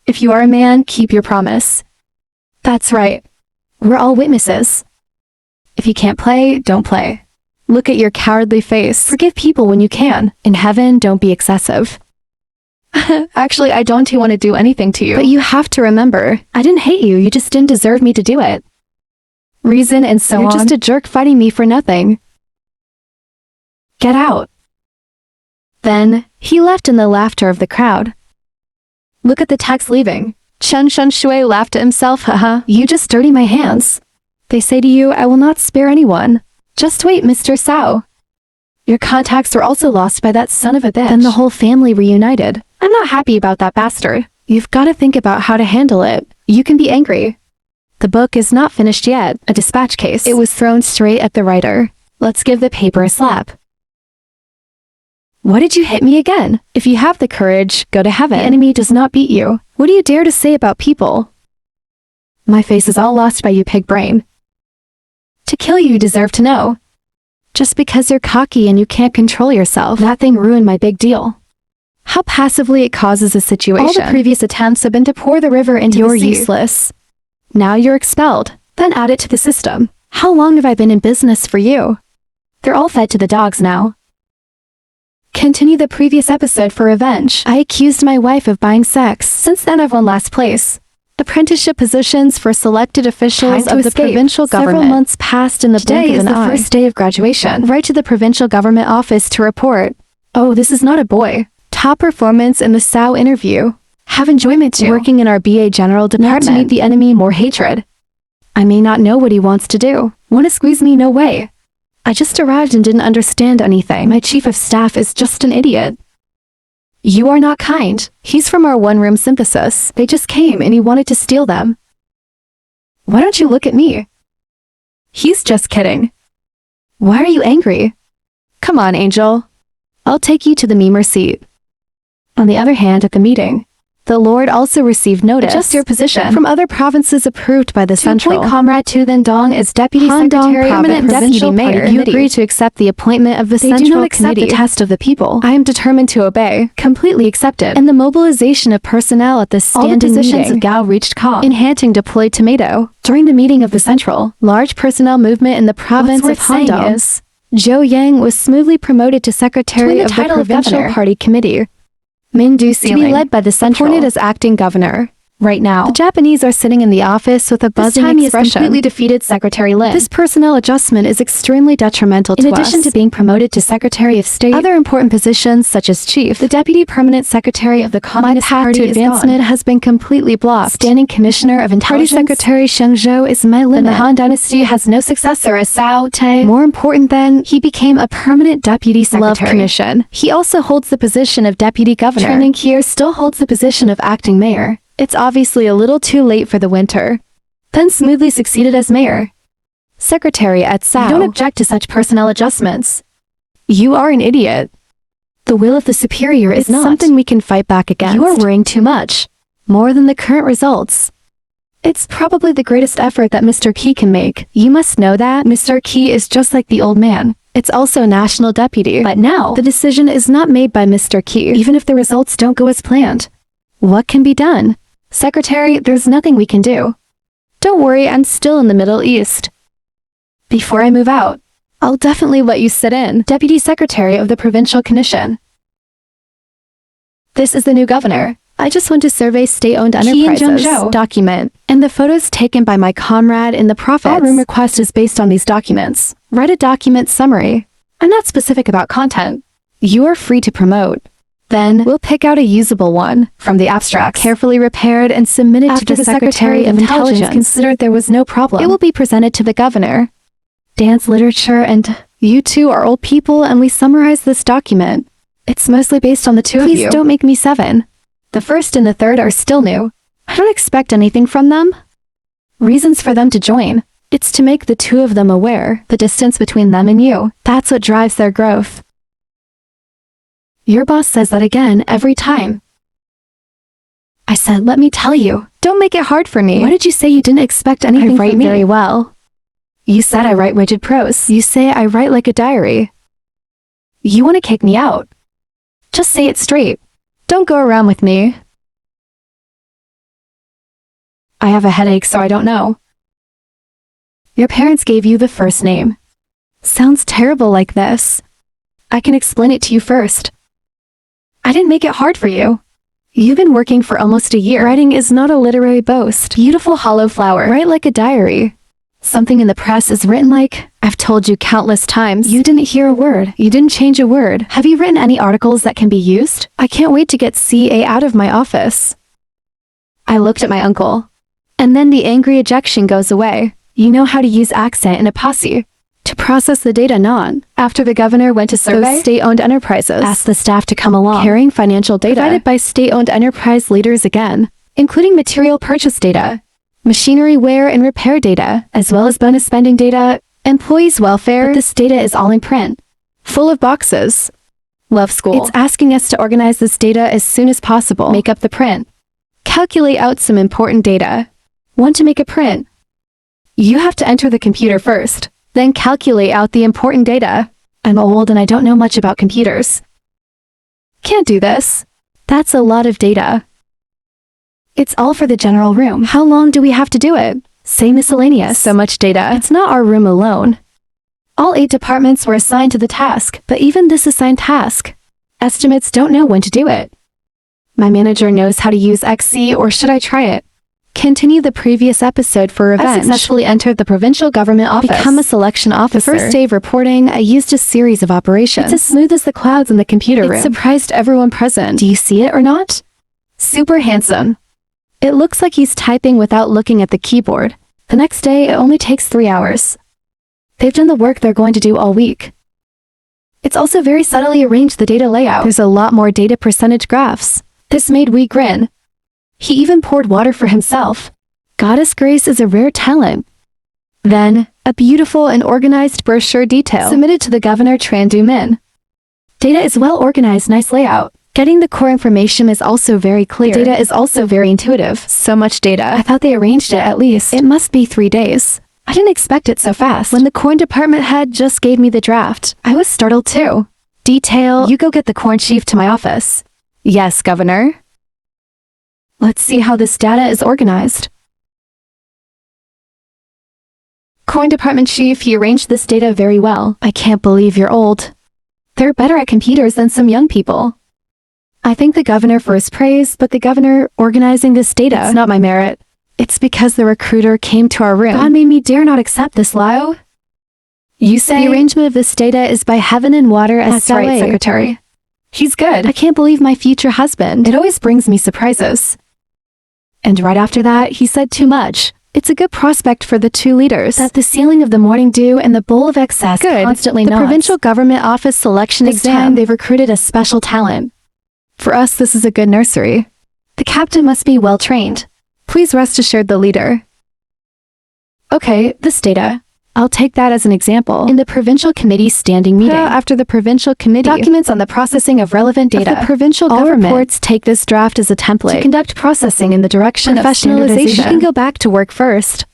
If you are a man, keep your promise. That's right. We're all witnesses. If you can't play, don't play. Look at your cowardly face. Forgive people when you can. In heaven, don't be excessive. Actually, I don't want to do anything to you. But you have to remember, I didn't hate you, you just didn't deserve me to do it. Reason and so on. You're just a jerk fighting me for nothing. Get out. Then, he left in the laughter of the crowd. Look at the text leaving. Chen Shui laughed to himself, haha. You just dirty my hands. They say to you, I will not spare anyone. Just wait, Mr. Sao. Your contacts were also lost by that son of a bitch. Then the whole family reunited. I'm not happy about that bastard. You've got to think about how to handle it. You can be angry. The book is not finished yet. A dispatch case. It was thrown straight at the writer. Let's give the paper a slap. Why did you hit me again? If you have the courage, go to heaven. The enemy does not beat you. What do you dare to say about people? My face is all lost by you, pig brain. To kill you deserve to know. Just because you're cocky and you can't control yourself. That thing ruined my big deal. How passively it causes a situation. All the previous attempts have been to pour the river into the sea. You're useless. Now you're expelled. Then add it to the system. How long have I been in business for you? They're all fed to the dogs now. Continue the previous episode for revenge. I accused my wife of buying sex. Since then I've won last place. Apprenticeship positions for selected officials of the provincial government. Several months passed in the blink of an eye. Today is the first day of graduation. Right to the provincial government office to report. Oh, this is not a boy. Top performance in the SAO interview. Have enjoyment too. Working in our BA General Department. Not to meet the enemy, more hatred. I may not know what he wants to do. Want to squeeze me? No way. I just arrived and didn't understand anything. My chief of staff is just an idiot. You are not kind. He's from our one-room synthesis. They just came and he wanted to steal them. Why don't you look at me? He's just kidding. Why are you angry? Come on, Angel. I'll take you to the memer seat. On the other hand, at the meeting, the Lord also received notice. Adjust your position. From other provinces approved by the Central. To appoint Comrade Tu Then Dong as Deputy Secretary Permanent Provincial Deputy Mayor. You agree to accept the appointment of the They Central do not accept Committee. the test of the people. I am determined to obey. Completely accepted. And the mobilization of personnel at the standing All the positions meeting. of Gao reached Kong. In Hanting deployed Tomato. During the meeting of the Central, large personnel movement in the province of Handong. Zhou Yang was smoothly promoted to Secretary of the Provincial Party Committee. Mindu To be led by the Central. Appointed as acting governor. Right now, the Japanese are sitting in the office with a buzzing expression. He has completely defeated Secretary Lin. This personnel adjustment is extremely detrimental to us. In addition to being promoted to Secretary of State, other important positions such as Chief, the Deputy Permanent Secretary of the Communist Party to advancement has been completely blocked. Standing Commissioner of Intelligence, Party Secretary Sheng Zhou is my limit. And the Han Dynasty has no successor as Cao Te. More important than, he became a permanent Deputy Secretary. Love Commission. He also holds the position of Deputy Governor. Chen Kier still holds the position of acting mayor. It's obviously a little too late for the winter. Then smoothly succeeded as mayor. Secretary at SAO. You don't object to such personnel adjustments. You are an idiot. The will of the superior is not something we can fight back against. You are worrying too much. More than the current results. It's probably the greatest effort that Mr. Key can make. You must know that. Mr. Key is just like the old man. It's also national deputy. But now, the decision is not made by Mr. Key. Even if the results don't go as planned. What can be done? Secretary, there's nothing we can do. Don't worry, I'm still in the Middle East. Before I move out, I'll definitely let you sit in. Deputy Secretary of the Provincial Commission. This is the new governor. I just want to survey state-owned enterprises. Document. And the photos taken by my comrade in the profits. Our room request is based on these documents. Write a document summary. I'm not specific about content. You are free to promote. Then, we'll pick out a usable one from the abstracts, carefully repaired and submitted after to the Secretary of Intelligence. Considered there was no problem. It will be presented to the governor. Dance literature and you two are old people and we summarize this document. It's mostly based on the two of you. Please don't make me 7. The first and the third are still new. I don't expect anything from them. Reasons for them to join. It's to make the two of them aware, the distance between them and you. That's what drives their growth. Your boss says that again every time. I said, let me tell you. Don't make it hard for me. Why did you say you didn't expect anything I write from me? very well. You said I write rigid prose. You say I write like a diary. You want to kick me out. Just say it straight. Don't go around with me. I have a headache, so I don't know. Your parents gave you the first name. Sounds terrible like this. I can explain it to you first. I didn't make it hard for you. You've been working for almost a year. Writing is not a literary boast. Beautiful hollow flower. Write like a diary. Something in the press is written like, I've told you countless times. You didn't hear a word. You didn't change a word. Have you written any articles that can be used? I can't wait to get CA out of my office. I looked at my uncle. And then the angry ejection goes away. You know how to use accent and aposty. To process the data not. After the governor went to survey, those state-owned enterprises asked the staff to come along, carrying financial data provided by state-owned enterprise leaders again, including material purchase data, machinery wear and repair data, as well as bonus spending data, employees' welfare. But this data is all in print, full of boxes. Love school. It's asking us to organize this data as soon as possible. Make up the print. Calculate out some important data. Want to make a print? You have to enter the computer first. Then calculate out the important data. I'm old and I don't know much about computers. Can't do this. That's a lot of data. It's all for the general room. How long do we have to do it? Say miscellaneous. So much data. It's not our room alone. All 8 departments were assigned to the task, but even this assigned task, estimates don't know when to do it. My manager knows how to use XC, or should I try it? Continue the previous episode for revenge. I successfully entered the provincial government office. Become a selection officer. The first day of reporting, I used a series of operations. It's as smooth as the clouds in the computer room. It surprised everyone present. Do you see it or not? Super handsome. It looks like he's typing without looking at the keyboard. The next day, it only takes 3 hours. They've done the work they're going to do all week. It's also very subtly arranged the data layout. There's a lot more data percentage graphs. This made Wee grin. He even poured water for himself. Goddess Grace is a rare talent. Then, a beautiful and organized brochure detail submitted to the governor Tran Du Min. Data is well organized, nice layout. Getting the core information is also very clear. The data is also very intuitive. So much data. I thought they arranged it at least. It must be 3 days. I didn't expect it so fast. When the corn department head just gave me the draft, I was startled too. Detail. You go get the corn chief to my office. Yes, Governor. Let's see how this data is organized. Corn department chief, he arranged this data very well. I can't believe you're old. They're better at computers than some young people. I thank the governor for his praise, but the governor organizing this data, it's not my merit. It's because the recruiter came to our room. God made me dare not accept this, Lao. You say the arrangement of this data is by heaven and water as That's right, Secretary. He's good. I can't believe my future husband. It always brings me surprises. And right after that, he said too much. It's a good prospect for the 2 leaders. That the ceiling of the morning dew and the bowl of excess good. Constantly the nods. provincial government office selection This exam. time they've recruited a special talent. For us, this is a good nursery. The captain must be well trained. Please rest assured the leader. Okay, this data. I'll take that as an example. In the provincial committee standing meeting. After the provincial committee. Documents on the processing of relevant data. Of the provincial All government. reports take this draft as a template. To conduct processing in the direction of standardization. You can go back to work first.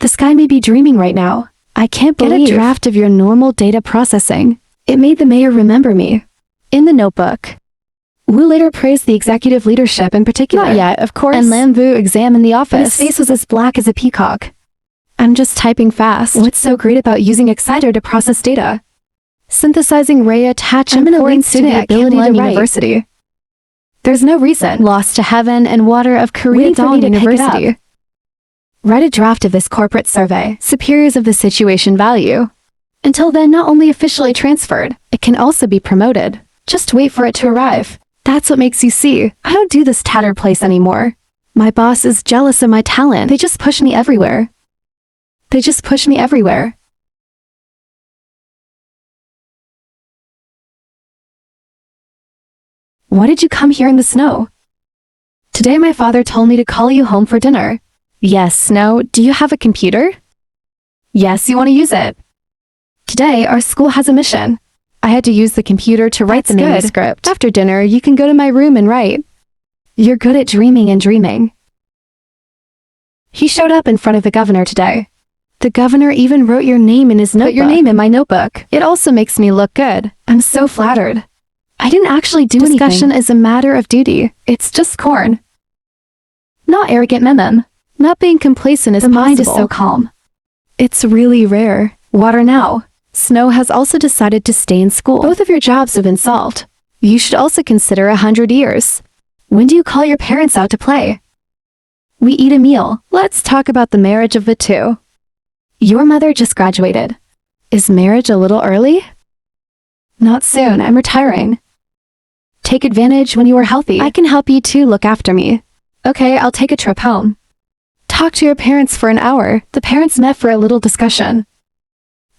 This guy may be dreaming right now. I can't believe. Get a draft of your normal data processing. It made the mayor remember me. In the notebook. Wu later praised the executive leadership in particular. Not yet, of course. And Lam Vu examined the office. But his face was as black as a peacock. I'm just typing fast. What's so great about using Exciter to process data? Synthesizing ray attach I'm an elite importance to student the at ability to Kem write. University. There's no reason. Lost to heaven and water of Korea Wait for me Dawn to pick it University. up. Write a draft of this corporate survey. Superiors of the situation value. Until then, not only officially transferred, it can also be promoted. Just wait for it to arrive. That's what makes you see. I don't do this tattered place anymore. My boss is jealous of my talent. They just push me everywhere. They just push me everywhere. Why did you come here in the snow? Today my father told me to call you home for dinner. Yes, Snow. Do you have a computer? Yes, you want to use it. Today our school has a mission. I had to use the computer to write the manuscript. After dinner, you can go to my room and write. You're good at dreaming and dreaming. He showed up in front of the governor today. The governor even wrote your name in his notebook. Put your name in my notebook. It also makes me look good. I'm so flattered. I didn't actually do anything. Discussion is a matter of duty. It's just corn. Not arrogant memem. Not being complacent is The possible. mind is so calm. It's really rare. Water now. Snow has also decided to stay in school. Both of your jobs have been solved. You should also consider 100 years. When do you call your parents out to play? We eat a meal. Let's talk about the marriage of the two. Your mother just graduated. Is marriage a little early? Not soon, I'm retiring. Take advantage when you are healthy. I can help you too look after me. Okay, I'll take a trip home. Talk to your parents for an hour. The parents met for a little discussion.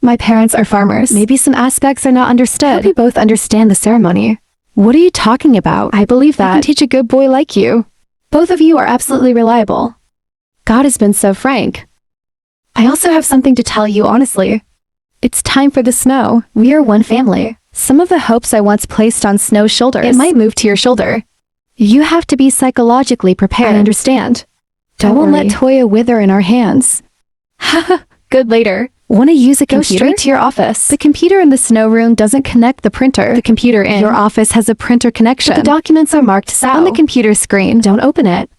My parents are farmers. Maybe some aspects are not I understood. hope you both understand the ceremony. What are you talking about? I believe I can that. teach a good boy like you. Both of you are absolutely reliable. God has been so frank. I also have something to tell you honestly. It's time for the snow. We are one family. Some of the hopes I once placed on Snow's shoulders. It might move to your shoulder. You have to be psychologically prepared. I understand. I Don't won't worry. let Toya wither in our hands. Good later. Want to use a Go computer? straight to your office. The computer in the snow room doesn't connect the printer. The computer in. Your office has a printer connection. But the documents are marked SAO. On the computer screen. Don't open it.